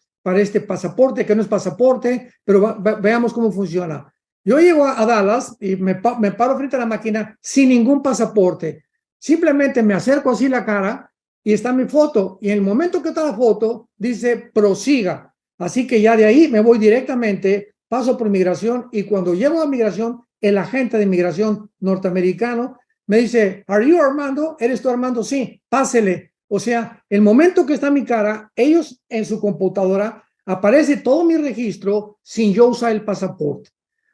pasaporte, que no es pasaporte, pero veamos cómo funciona. Yo llego a Dallas y me paro frente a la máquina sin ningún pasaporte. Simplemente me acerco así la cara y está mi foto. Y en el momento que está la foto, dice prosiga. Así que ya de ahí me voy directamente, paso por migración, y cuando llego a migración, el agente de migración norteamericano me dice, ¿Are you Armando? ¿Eres tú Armando? Sí, pásele. O sea, el momento que está mi cara, ellos en su computadora aparece todo mi registro sin yo usar el pasaporte.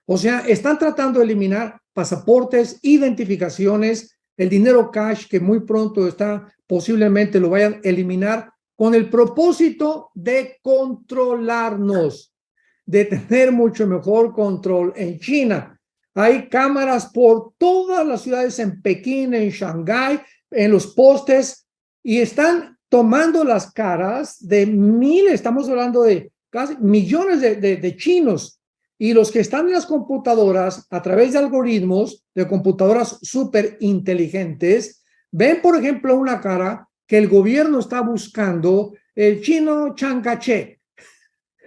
O sea, están tratando de eliminar pasaportes, identificaciones, el dinero cash, que muy pronto posiblemente lo vayan a eliminar, con el propósito de controlarnos, de tener mucho mejor control. En China hay cámaras por todas las ciudades, en Pekín, en Shanghái, en los postes, y están tomando las caras de miles, estamos hablando de casi millones de chinos. Y los que están en las computadoras, a través de algoritmos, de computadoras súper inteligentes, ven, por ejemplo, una cara que el gobierno está buscando, el chino Chiang Kai-shek.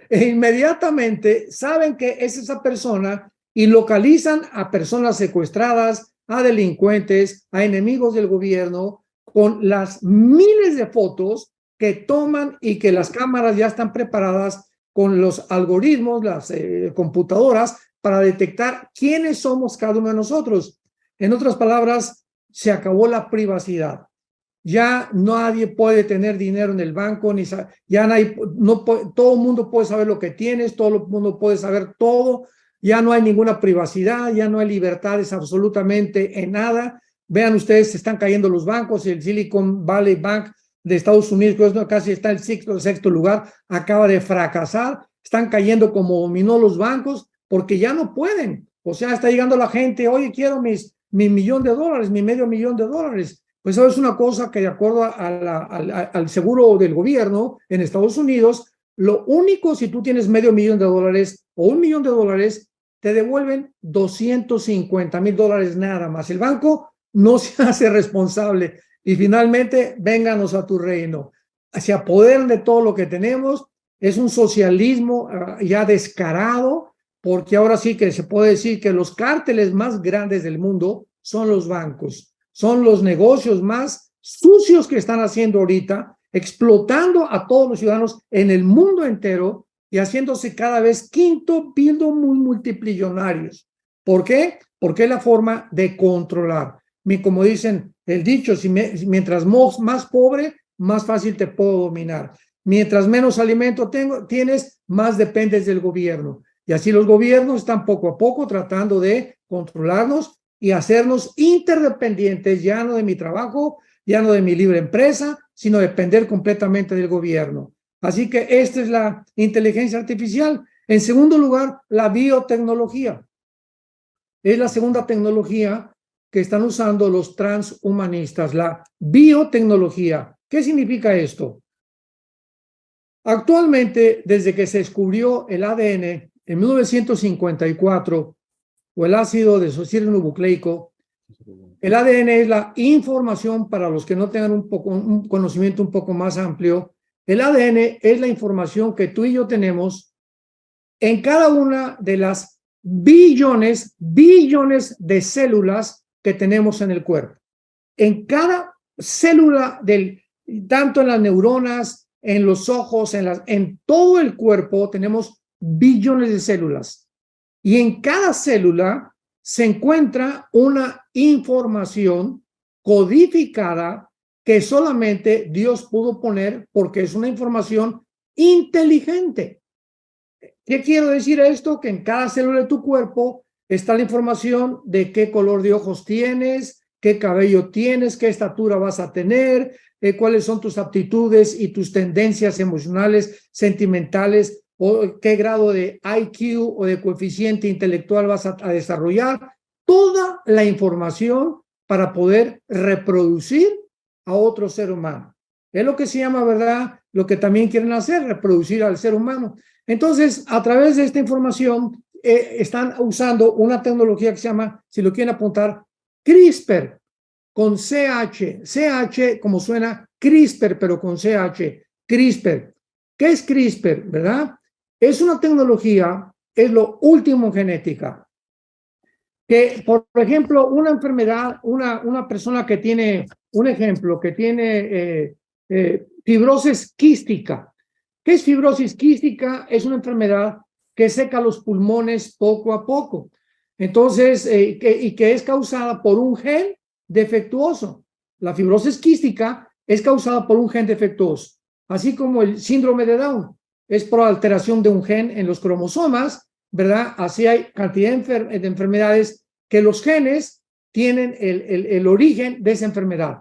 E inmediatamente saben que es esa persona y localizan a personas secuestradas, a delincuentes, a enemigos del gobierno, con las miles de fotos que toman y que las cámaras ya están preparadas con los algoritmos, las computadoras, para detectar quiénes somos cada uno de nosotros. En otras palabras, se acabó la privacidad. Ya nadie puede tener dinero en el banco, ya nadie, todo el mundo puede saber lo que tienes, todo el mundo puede saber todo, ya no hay ninguna privacidad, ya no hay libertades absolutamente en nada. Vean ustedes, se están cayendo los bancos, el Silicon Valley Bank de Estados Unidos, que casi está en el sexto lugar, acaba de fracasar, están cayendo como dominó los bancos, porque ya no pueden. O sea, está llegando la gente, oye, quiero mi $1,000,000, mi $500,000. Pues eso es una cosa que de acuerdo al seguro del gobierno en Estados Unidos, lo único, si tú tienes $500,000 o $1,000,000, te devuelven $250,000 nada más. El banco no se hace responsable y finalmente vénganos a tu reino. Se apoderan de todo lo que tenemos. Es un socialismo ya descarado, porque ahora sí que se puede decir que los cárteles más grandes del mundo son los bancos, son los negocios más sucios que están haciendo ahorita, explotando a todos los ciudadanos en el mundo entero y haciéndose cada vez quinto muy multimillonarios. ¿Por qué? Porque es la forma de controlar. Como dicen el dicho, mientras más pobre, más fácil te puedo dominar. Mientras menos alimento tienes, más dependes del gobierno. Y así los gobiernos están poco a poco tratando de controlarnos y hacernos interdependientes, ya no de mi trabajo, ya no de mi libre empresa, sino depender completamente del gobierno. Así que esta es la inteligencia artificial. En segundo lugar, la biotecnología. Es la segunda tecnología que están usando los transhumanistas, la biotecnología. ¿Qué significa esto? Actualmente, desde que se descubrió el ADN en 1954, o el ácido desoxirribonucleico, el ADN es la información, para los que no tengan un conocimiento un poco más amplio, el ADN es la información que tú y yo tenemos en cada una de las billones de células que tenemos en el cuerpo. En cada célula, tanto en las neuronas, en los ojos, en todo el cuerpo, tenemos billones de células. Y en cada célula se encuentra una información codificada que solamente Dios pudo poner porque es una información inteligente. ¿Qué quiero decir esto? Que en cada célula de tu cuerpo está la información de qué color de ojos tienes, qué cabello tienes, qué estatura vas a tener, cuáles son tus aptitudes y tus tendencias emocionales, sentimentales, o qué grado de IQ o de coeficiente intelectual vas a desarrollar. Toda la información para poder reproducir a otro ser humano. Es lo que se llama, ¿verdad? Lo que también quieren hacer, reproducir al ser humano. Entonces, a través de esta información, están usando una tecnología que se llama, si lo quieren apuntar, CRISPR, con CH. CH, como suena CRISPR, pero con CH. CRISPR. ¿Qué es CRISPR, verdad? Es una tecnología, es lo último en genética. Que, por ejemplo, una enfermedad, una persona que tiene, un ejemplo, que tiene fibrosis quística. ¿Qué es fibrosis quística? Es una enfermedad que seca los pulmones poco a poco. Entonces, que es causada por un gen defectuoso. La fibrosis quística es causada por un gen defectuoso, así como el síndrome de Down es por alteración de un gen en los cromosomas, ¿verdad? Así hay cantidad de enfermedades que los genes tienen el origen de esa enfermedad.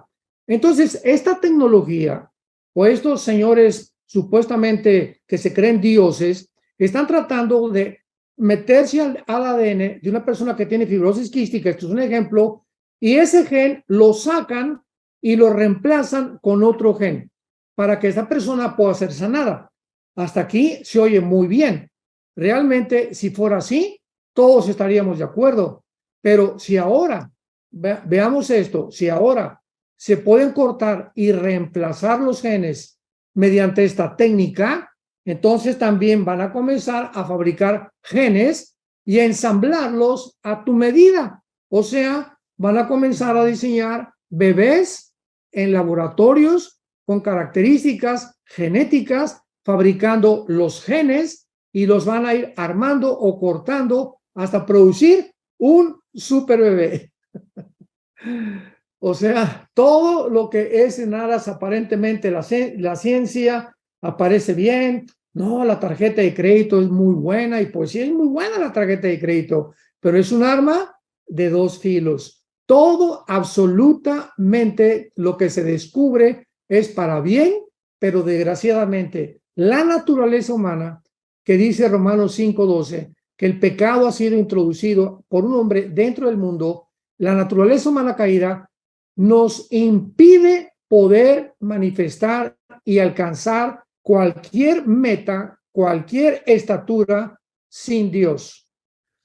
Entonces, esta tecnología o estos señores supuestamente que se creen dioses están tratando de meterse al ADN de una persona que tiene fibrosis quística, esto es un ejemplo, y ese gen lo sacan y lo reemplazan con otro gen para que esa persona pueda ser sanada. Hasta aquí se oye muy bien. Realmente, si fuera así, todos estaríamos de acuerdo. Pero si ahora, veamos esto, si ahora se pueden cortar y reemplazar los genes mediante esta técnica, entonces también van a comenzar a fabricar genes y a ensamblarlos a tu medida. O sea, van a comenzar a diseñar bebés en laboratorios con características genéticas, fabricando los genes y los van a ir armando o cortando hasta producir un super bebé. O sea, todo lo que es en aras aparentemente la ciencia aparece bien. No, la tarjeta de crédito es muy buena y pues sí es muy buena la tarjeta de crédito, pero es un arma de dos filos. Todo, absolutamente lo que se descubre es para bien, pero desgraciadamente la naturaleza humana, que dice Romanos 5:12, que el pecado ha sido introducido por un hombre dentro del mundo, la naturaleza humana caída nos impide poder manifestar y alcanzar cualquier meta, cualquier estatura sin Dios.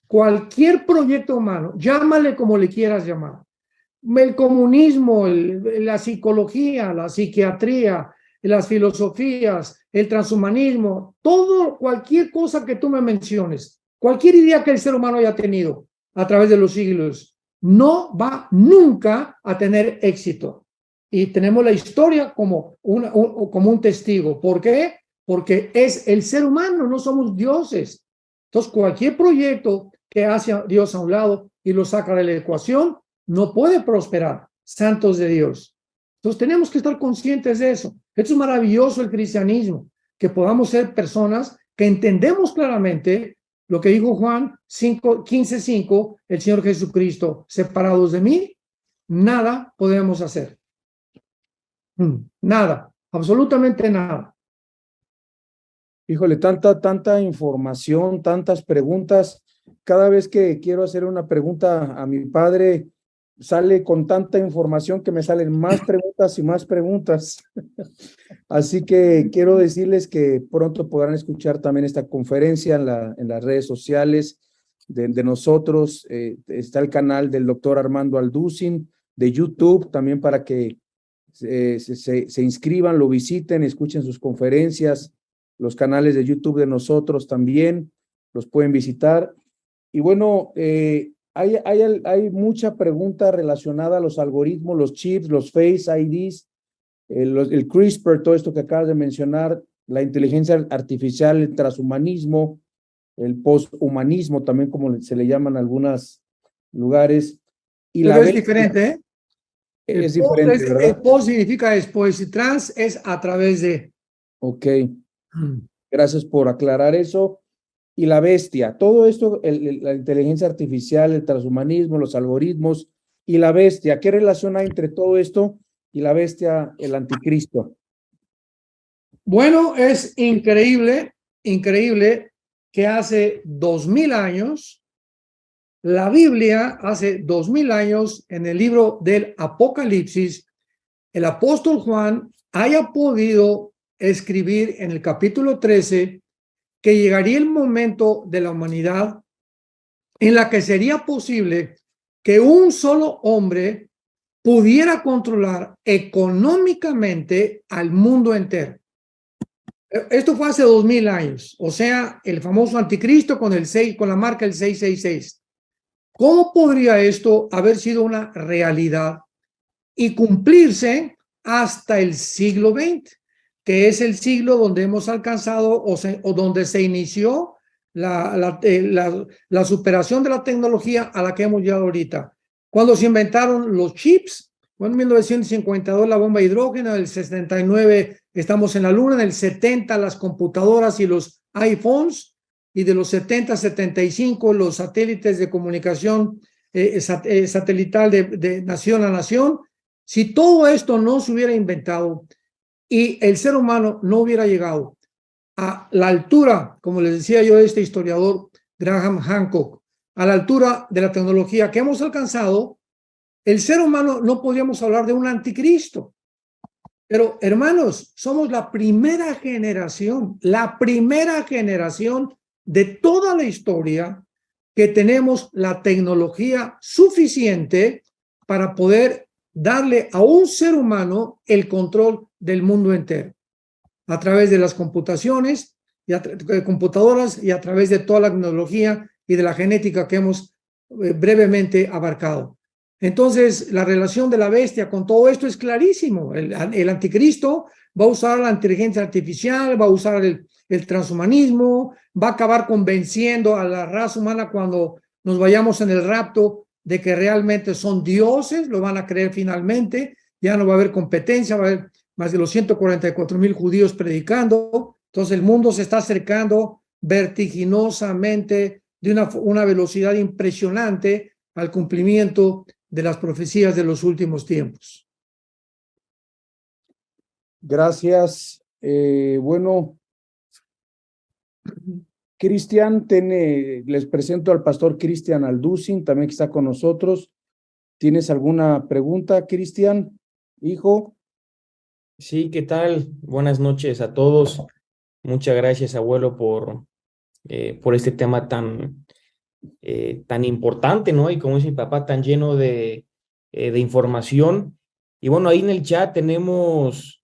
Cualquier proyecto humano, llámale como le quieras llamar. El comunismo, la psicología, la psiquiatría, las filosofías, el transhumanismo, todo, cualquier cosa que tú me menciones, cualquier idea que el ser humano haya tenido a través de los siglos, no va nunca a tener éxito. Y tenemos la historia como un testigo. ¿Por qué? Porque es el ser humano, no somos dioses. Entonces, cualquier proyecto que hace a Dios a un lado y lo saca de la ecuación, no puede prosperar. Santos de Dios. Entonces, tenemos que estar conscientes de eso. Esto es maravilloso el cristianismo, que podamos ser personas que entendemos claramente lo que dijo Juan 15:5, el Señor Jesucristo: separados de mí, nada podemos hacer. Nada, absolutamente nada. Híjole, tanta información, tantas preguntas. Cada vez que quiero hacer una pregunta a mi padre, sale con tanta información que me salen más preguntas y más preguntas. Así que quiero decirles que pronto podrán escuchar también esta conferencia en las redes sociales de nosotros. Está el canal del doctor Armando Alducin de YouTube, también para que se inscriban, lo visiten, escuchen sus conferencias. Los canales de YouTube de nosotros también los pueden visitar. Y bueno, hay mucha pregunta relacionada a los algoritmos, los chips, los Face IDs, el CRISPR, todo esto que acabas de mencionar, la inteligencia artificial, el transhumanismo, el posthumanismo, también como se le llaman en algunos lugares. Y pero la es diferente, ¿eh? Es diferente, ¿verdad? El post significa después y trans es a través de. Ok, gracias por aclarar eso. Y la bestia, todo esto, la inteligencia artificial, el transhumanismo, los algoritmos y la bestia, ¿qué relación hay entre todo esto y la bestia, el anticristo? Bueno, es increíble que hace 2000 años, la Biblia, hace 2000 años, en el libro del Apocalipsis, el apóstol Juan haya podido escribir en el capítulo 13 que llegaría el momento de la humanidad en la que sería posible que un solo hombre pudiera controlar económicamente al mundo entero. Esto fue hace 2000 años, o sea, el famoso anticristo con la marca el 666. ¿Cómo podría esto haber sido una realidad y cumplirse hasta el siglo XX, que es el siglo donde hemos alcanzado o donde se inició la superación de la tecnología a la que hemos llegado ahorita? Cuando se inventaron los chips, bueno, en 1952 la bomba de hidrógeno, en el 69 estamos en la luna, en el 70 las computadoras y los iPhones, y de los 70 a 75 los satélites de comunicación satelital de nación a nación. Si todo esto no se hubiera inventado y el ser humano no hubiera llegado a la altura, como les decía yo, este historiador Graham Hancock, a la altura de la tecnología que hemos alcanzado, el ser humano no podríamos hablar de un anticristo. Pero, hermanos, somos la primera generación de toda la historia que tenemos la tecnología suficiente para poder darle a un ser humano el control del mundo entero a través de las computaciones computadoras y a través de toda la tecnología y de la genética que hemos brevemente abarcado. Entonces, la relación de la bestia con todo esto es clarísimo. El anticristo va a usar la inteligencia artificial, va a usar el transhumanismo, va a acabar convenciendo a la raza humana cuando nos vayamos en el rapto de que realmente son dioses, lo van a creer finalmente, ya no va a haber competencia, va a haber más de los 144,000 judíos predicando, entonces el mundo se está acercando vertiginosamente de una velocidad impresionante al cumplimiento de las profecías de los últimos tiempos. Gracias. Bueno, Cristian, les presento al pastor Cristian Alducin, también que está con nosotros. ¿Tienes alguna pregunta, Cristian, hijo? Sí, ¿qué tal? Buenas noches a todos. Muchas gracias, abuelo, por este tema tan importante, ¿no? Y como dice mi papá, tan lleno de información. Y bueno, ahí en el chat tenemos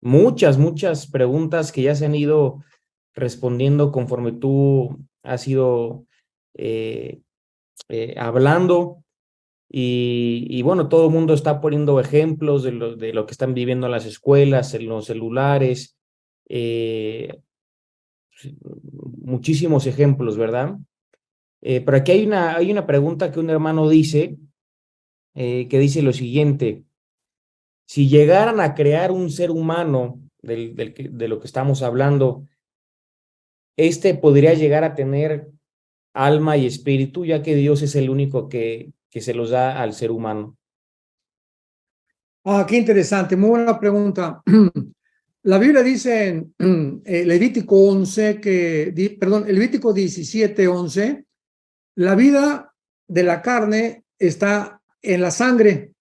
muchas preguntas que ya se han ido respondiendo conforme tú has ido hablando. Y bueno, todo el mundo está poniendo ejemplos de lo que están viviendo en las escuelas, en los celulares, muchísimos ejemplos, ¿verdad? Pero aquí hay una pregunta que un hermano dice, que dice lo siguiente: si llegaran a crear un ser humano de lo que estamos hablando, podría llegar a tener alma y espíritu, ya que Dios es el único que se los da al ser humano. Qué interesante, muy buena pregunta. La Biblia dice en Levítico 11, Levítico 17:11, la vida de la carne está en la sangre.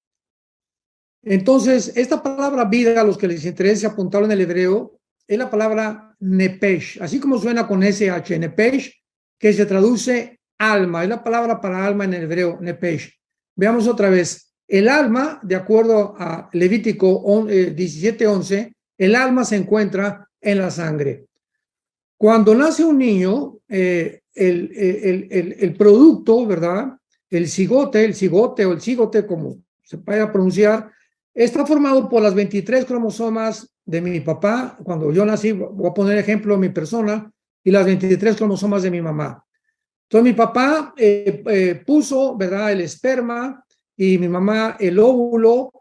Entonces, esta palabra vida, a los que les interese apuntarlo en el hebreo, es la palabra nepesh, así como suena con SH, nepesh, que se traduce alma, es la palabra para alma en el hebreo, nepesh. Veamos otra vez. El alma, de acuerdo a Levítico 17:11, el alma se encuentra en la sangre. Cuando nace un niño, el producto, ¿verdad? El cigote, como se vaya pronunciar, está formado por las 23 cromosomas de mi papá. Cuando yo nací, voy a poner ejemplo de mi persona, y las 23 cromosomas de mi mamá. Entonces mi papá puso, ¿verdad?, el esperma, y mi mamá el óvulo,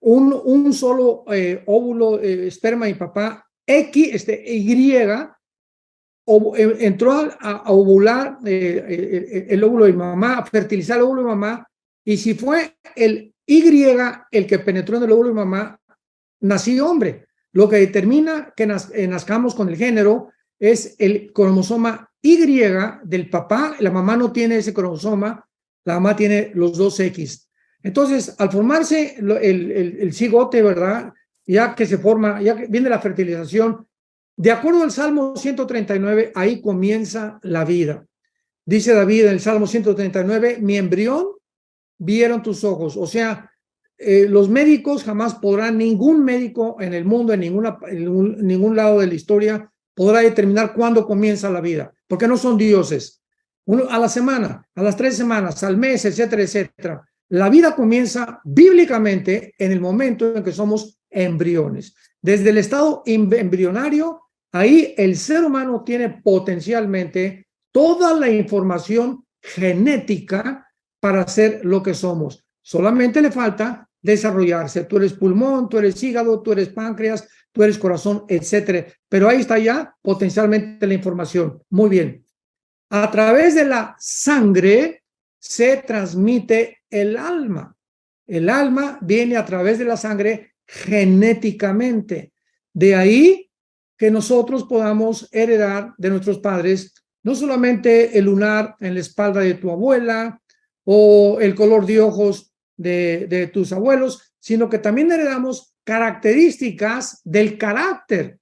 un solo óvulo, esperma, y papá, Y, entró a ovular el óvulo de mi mamá, a fertilizar el óvulo de mi mamá, y si fue el Y el que penetró en el óvulo de mi mamá, nací hombre. Lo que determina que nazcamos con el género es el cromosoma Y del papá. La mamá no tiene ese cromosoma, la mamá tiene los dos X. Entonces, al formarse el cigote, ¿verdad? Ya que se forma, ya que viene la fertilización, de acuerdo al Salmo 139, ahí comienza la vida. Dice David en el Salmo 139, mi embrión vieron tus ojos. O sea, los médicos jamás podrán, ningún médico en el mundo, en ningún lado de la historia, podrá determinar cuándo comienza la vida, porque no son dioses. Uno, a la semana, a las 3 semanas, al mes, etcétera, etcétera. La vida comienza bíblicamente en el momento en que somos embriones. Desde el estado embrionario, ahí el ser humano tiene potencialmente toda la información genética para ser lo que somos. Solamente le falta desarrollarse. Tú eres pulmón, tú eres hígado, tú eres páncreas, tú eres corazón, etcétera. Pero ahí está ya potencialmente la información. Muy bien. A través de la sangre se transmite el alma. El alma viene a través de la sangre genéticamente. De ahí que nosotros podamos heredar de nuestros padres no solamente el lunar en la espalda de tu abuela o el color de ojos de tus abuelos, sino que también heredamos características del carácter.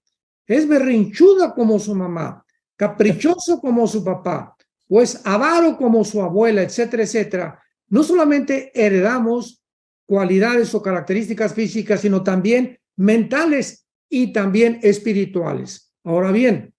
Es berrinchuda como su mamá, caprichoso como su papá, o es avaro como su abuela, etcétera, etcétera. No solamente heredamos cualidades o características físicas, sino también mentales y también espirituales. Ahora bien,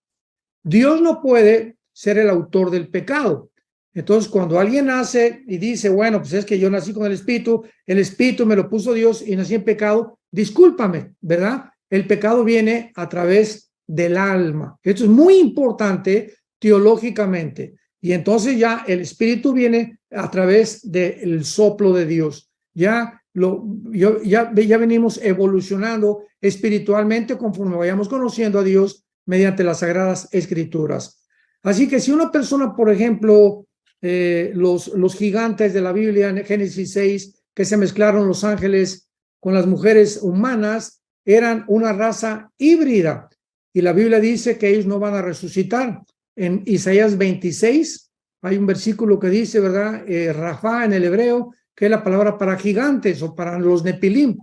Dios no puede ser el autor del pecado. Entonces, cuando alguien nace y dice, bueno, pues es que yo nací con el espíritu me lo puso Dios y nací en pecado, discúlpame, ¿verdad? El pecado viene a través del alma. Esto es muy importante teológicamente. Y entonces ya el espíritu viene a través del soplo de Dios. Ya venimos evolucionando espiritualmente conforme vayamos conociendo a Dios mediante las sagradas escrituras. Así que si una persona, por ejemplo, los gigantes de la Biblia en Génesis 6, que se mezclaron los ángeles con las mujeres humanas, eran una raza híbrida. Y la Biblia dice que ellos no van a resucitar. En Isaías 26 hay un versículo que dice, ¿verdad? Rafá en el hebreo, que es la palabra para gigantes o para los nepilim.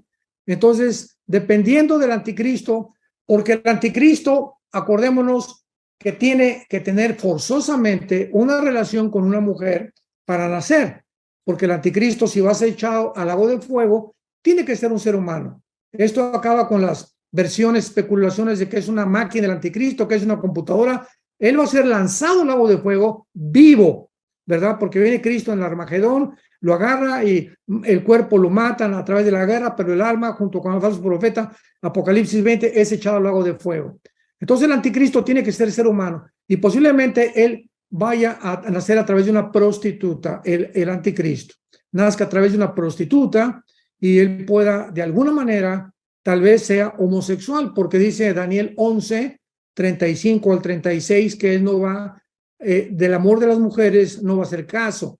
Entonces, dependiendo del anticristo, porque el anticristo, acordémonos que tiene que tener forzosamente una relación con una mujer para nacer, porque el anticristo, si va a ser echado al lago de fuego, tiene que ser un ser humano. Esto acaba con las versiones, especulaciones de que es una máquina el anticristo, que es una computadora. Él va a ser lanzado al lago de fuego vivo, ¿verdad? Porque viene Cristo en el Armagedón, lo agarra y el cuerpo lo matan a través de la guerra, pero el alma, junto con el falso profeta, Apocalipsis 20, es echado al lago de fuego. Entonces el anticristo tiene que ser humano y posiblemente él vaya a nacer a través de una prostituta, el anticristo. Nazca a través de una prostituta y él pueda, de alguna manera, tal vez sea homosexual, porque dice Daniel 11, 35 al 36, que él no va, del amor de las mujeres no va a hacer caso.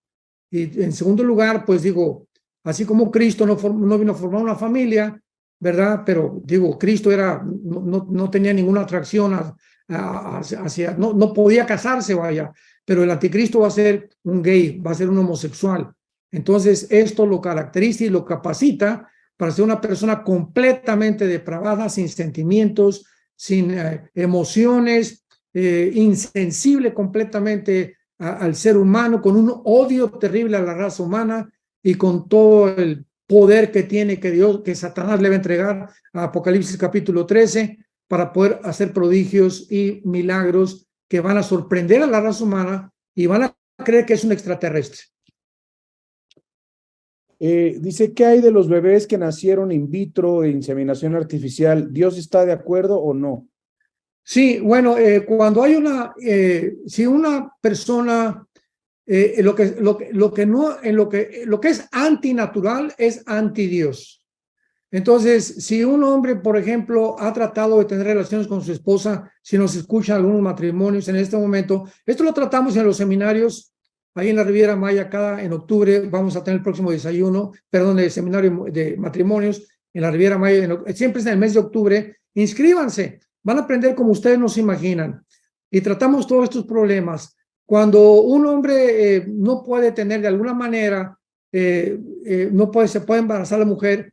Y en segundo lugar, pues digo, así como Cristo no vino a formar una familia, ¿verdad? Pero digo, Cristo no tenía ninguna atracción hacia, no podía casarse, vaya, pero el anticristo va a ser un gay, va a ser un homosexual. Entonces, esto lo caracteriza y lo capacita para ser una persona completamente depravada, sin sentimientos, sin emociones, insensible completamente al ser humano, con un odio terrible a la raza humana y con todo el poder que tiene que Satanás le va a entregar a Apocalipsis capítulo 13 para poder hacer prodigios y milagros que van a sorprender a la raza humana y van a creer que es un extraterrestre. Dice, ¿qué hay de los bebés que nacieron in vitro de inseminación artificial? ¿Dios está de acuerdo o no? Sí, bueno, cuando hay si una persona, lo que es antinatural es antidios. Entonces, si un hombre, por ejemplo, ha tratado de tener relaciones con su esposa, si nos escuchan algunos matrimonios en este momento, esto lo tratamos en los seminarios, ahí en la Riviera Maya, en octubre vamos a tener el próximo el seminario de matrimonios en la Riviera Maya, siempre es en el mes de octubre. Inscríbanse, van a aprender como ustedes no se imaginan. Y tratamos todos estos problemas. Cuando un hombre no puede tener de alguna manera, se puede embarazar a la mujer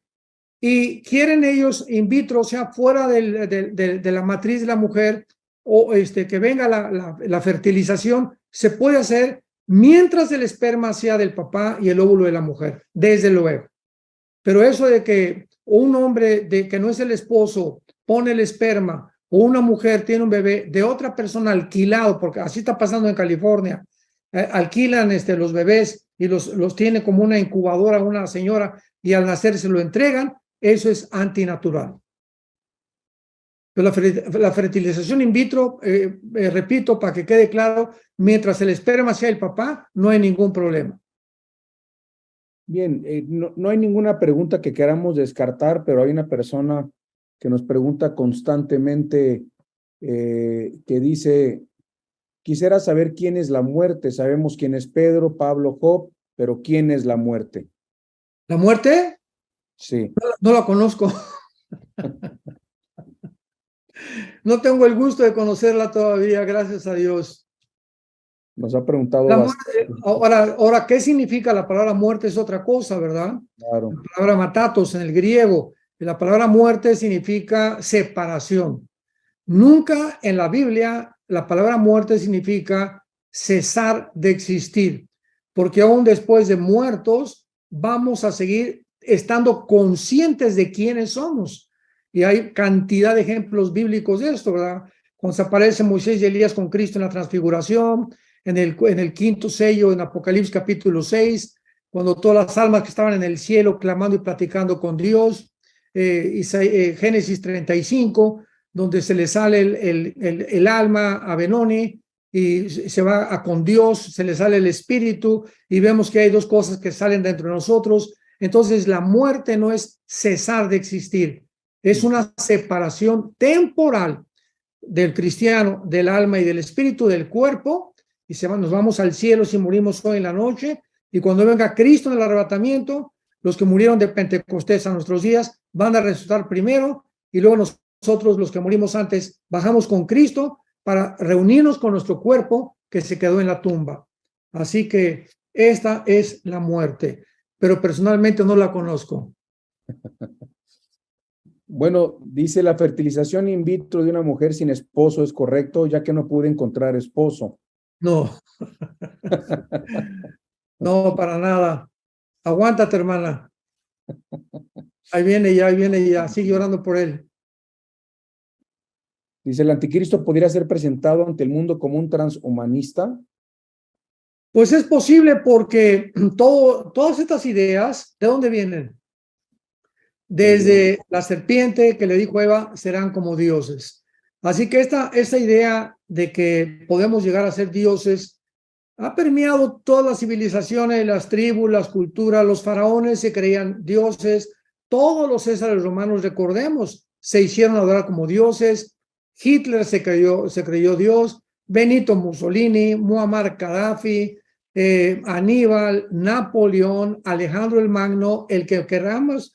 y quieren ellos in vitro, o sea, fuera de la matriz de la mujer, o que venga la fertilización, se puede hacer mientras el esperma sea del papá y el óvulo de la mujer, desde luego. Pero eso de que un hombre que no es el esposo pone el esperma o una mujer tiene un bebé de otra persona alquilado, porque así está pasando en California, alquilan los bebés y los tiene como una incubadora una señora y al nacer se lo entregan, eso es antinatural. Pero la fertilización in vitro, repito, para que quede claro, mientras el esperma sea el papá, no hay ningún problema. Bien, no hay ninguna pregunta que queramos descartar, pero hay una persona que nos pregunta constantemente, que dice, quisiera saber quién es la muerte. Sabemos quién es Pedro, Pablo, Job, pero ¿quién es la muerte? ¿La muerte? Sí. No la conozco. No tengo el gusto de conocerla todavía, gracias a Dios. Nos ha preguntado ahora, ¿qué significa la palabra muerte? Es otra cosa, ¿verdad? Claro. La palabra matatos en el griego, la palabra muerte significa separación. Nunca en la Biblia la palabra muerte significa cesar de existir, porque aún después de muertos vamos a seguir estando conscientes de quiénes somos. Y hay cantidad de ejemplos bíblicos de esto, ¿verdad? Cuando se aparece Moisés y Elías con Cristo en la transfiguración, en el quinto sello, en Apocalipsis capítulo 6, cuando todas las almas que estaban en el cielo clamando y platicando con Dios, Génesis 35, donde se le sale el alma a Benoni y se va con Dios, se le sale el espíritu y vemos que hay dos cosas que salen dentro de nosotros. Entonces la muerte no es cesar de existir, es una separación temporal del cristiano, del alma y del espíritu, del cuerpo, y nos vamos al cielo si morimos hoy en la noche, y cuando venga Cristo en el arrebatamiento, los que murieron de Pentecostés a nuestros días van a resucitar primero, y luego nosotros, los que morimos antes, bajamos con Cristo para reunirnos con nuestro cuerpo que se quedó en la tumba. Así que esta es la muerte, pero personalmente no la conozco. Bueno, dice la fertilización in vitro de una mujer sin esposo es correcto, ya que no pude encontrar esposo. No, no, para nada. Aguántate, hermana. Ahí viene ya, sigue orando por él. Dice, ¿el anticristo podría ser presentado ante el mundo como un transhumanista? Pues es posible porque todas estas ideas, ¿de dónde vienen? Desde la serpiente que le dijo a Eva, serán como dioses. Así que esta idea de que podemos llegar a ser dioses ha permeado todas las civilizaciones, las tribus, las culturas. Los faraones se creían dioses, todos los césares romanos, recordemos, se hicieron adorar como dioses. Hitler se creyó Dios, Benito Mussolini, Muammar Gaddafi, Aníbal, Napoleón, Alejandro el Magno, el que querramos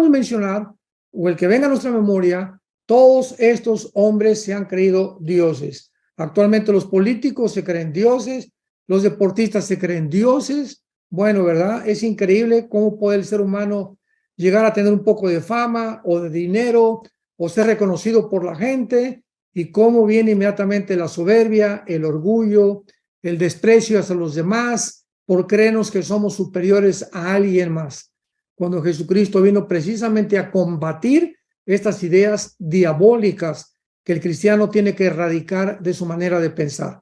mencionar o el que venga a nuestra memoria, todos estos hombres se han creído dioses. Actualmente los políticos se creen dioses, los deportistas se creen dioses. Bueno, ¿verdad? Es increíble cómo puede el ser humano llegar a tener un poco de fama o de dinero o ser reconocido por la gente, y cómo viene inmediatamente la soberbia, el orgullo, el desprecio hacia los demás por creernos que somos superiores a alguien más, cuando Jesucristo vino precisamente a combatir estas ideas diabólicas que el cristiano tiene que erradicar de su manera de pensar.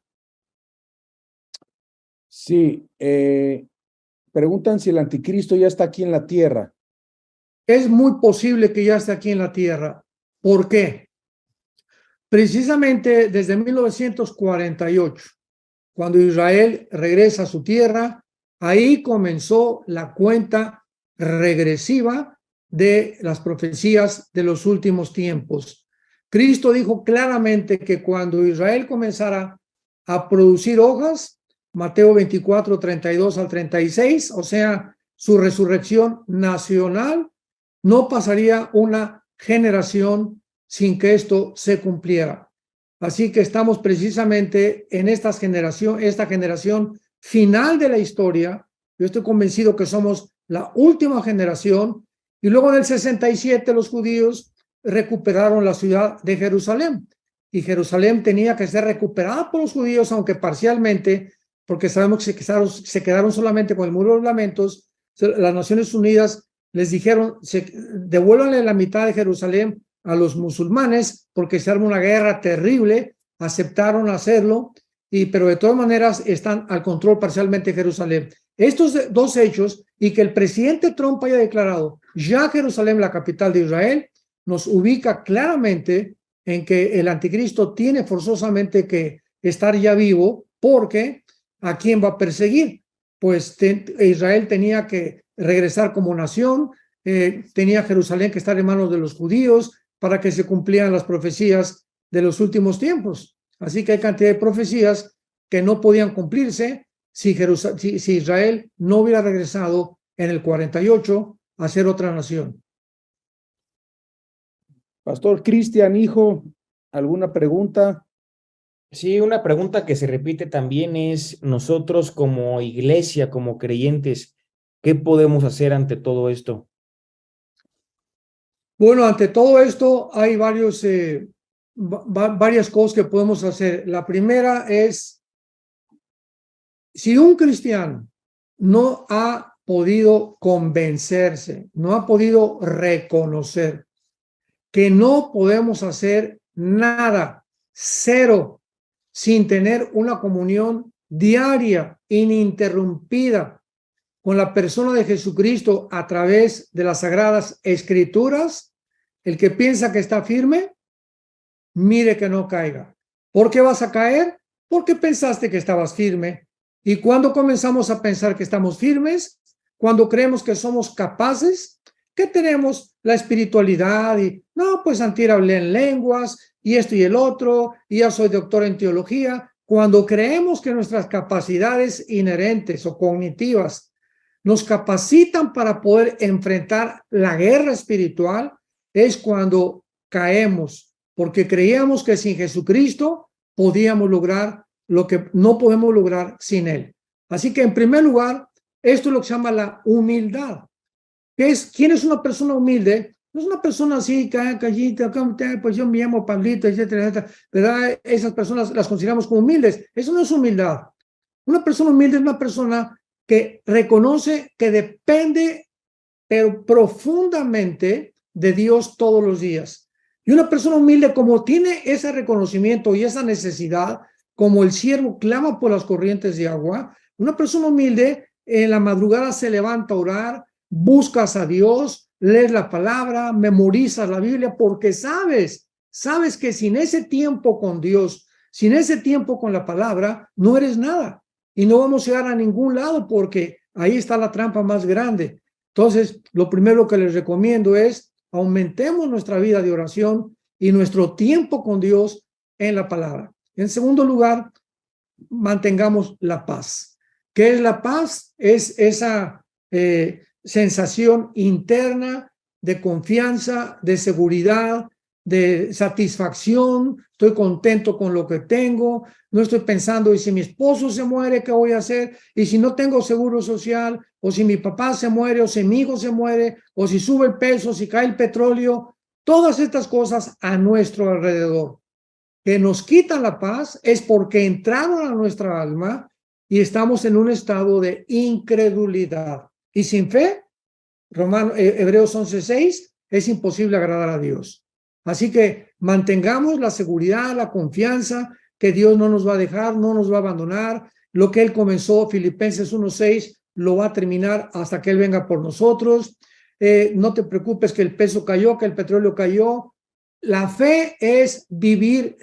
Sí, preguntan si el anticristo ya está aquí en la tierra. Es muy posible que ya esté aquí en la tierra. ¿Por qué? Precisamente desde 1948, cuando Israel regresa a su tierra, ahí comenzó la cuenta regresiva de las profecías de los últimos tiempos. Cristo dijo claramente que cuando Israel comenzara a producir hojas, Mateo 24, 32 al 36, o sea, su resurrección nacional, no pasaría una generación sin que esto se cumpliera. Así que estamos precisamente en esta generación final de la historia. Yo estoy convencido que somos la última generación, y luego en el 67 los judíos recuperaron la ciudad de Jerusalén, y Jerusalén tenía que ser recuperada por los judíos, aunque parcialmente, porque sabemos que se quedaron solamente con el muro de los lamentos. Las Naciones Unidas les dijeron, devuélvanle la mitad de Jerusalén a los musulmanes, porque se arma una guerra terrible. Aceptaron hacerlo, pero de todas maneras están al control parcialmente de Jerusalén. Estos dos hechos, y que el presidente Trump haya declarado ya Jerusalén la capital de Israel, nos ubica claramente en que el anticristo tiene forzosamente que estar ya vivo, porque ¿a quién va a perseguir? Pues Israel tenía que regresar como nación, tenía Jerusalén que estar en manos de los judíos para que se cumplieran las profecías de los últimos tiempos. Así que hay cantidad de profecías que no podían cumplirse si Israel no hubiera regresado en el 48 a ser otra nación. Pastor Cristian, hijo, ¿alguna pregunta? Sí, una pregunta que se repite también es, nosotros como iglesia, como creyentes, ¿qué podemos hacer ante todo esto? Bueno, ante todo esto hay varias cosas que podemos hacer. La primera es, si un cristiano no ha podido convencerse, no ha podido reconocer que no podemos hacer nada, cero, sin tener una comunión diaria, ininterrumpida, con la persona de Jesucristo a través de las Sagradas Escrituras, el que piensa que está firme, mire que no caiga. ¿Por qué vas a caer? porque pensaste que estabas firme. Y cuando comenzamos a pensar que estamos firmes, cuando creemos que somos capaces, que tenemos la espiritualidad y, no, pues antier hablé en lenguas y esto y el otro, y ya soy doctor en teología. Cuando creemos que nuestras capacidades inherentes o cognitivas nos capacitan para poder enfrentar la guerra espiritual, es cuando caemos, porque creíamos que sin Jesucristo podíamos lograr lo que no podemos lograr sin Él. Así que, en primer lugar, esto es lo que se llama la humildad. ¿Quién es una persona humilde? No es una persona así, callita, pues yo me llamo Pablito, etcétera, etcétera, ¿verdad? Esas personas las consideramos como humildes. Eso no es humildad. Una persona humilde es una persona que reconoce que depende, pero profundamente, de Dios todos los días. Y una persona humilde, como tiene ese reconocimiento y esa necesidad, como el siervo clama por las corrientes de agua, una persona humilde en la madrugada se levanta a orar, buscas a Dios, lees la palabra, memorizas la Biblia, porque sabes que sin ese tiempo con Dios, sin ese tiempo con la palabra, no eres nada y no vamos a llegar a ningún lado, porque ahí está la trampa más grande. Entonces, lo primero que les recomiendo es aumentemos nuestra vida de oración y nuestro tiempo con Dios en la palabra. En segundo lugar, mantengamos la paz. ¿Qué es la paz? Es esa sensación interna de confianza, de seguridad, de satisfacción. Estoy contento con lo que tengo, no estoy pensando, y si mi esposo se muere, ¿qué voy a hacer? Y si no tengo seguro social, o si mi papá se muere, o si mi hijo se muere, o si sube el peso, si cae el petróleo, todas estas cosas a nuestro alrededor que nos quitan la paz es porque entraron a nuestra alma y estamos en un estado de incredulidad. Y sin fe, Hebreos 11:6, es imposible agradar a Dios. Así que mantengamos la seguridad, la confianza que Dios no nos va a dejar, no nos va a abandonar. Lo que Él comenzó, Filipenses 1:6, lo va a terminar hasta que Él venga por nosotros. No te preocupes que el peso cayó, que el petróleo cayó. La fe es vivir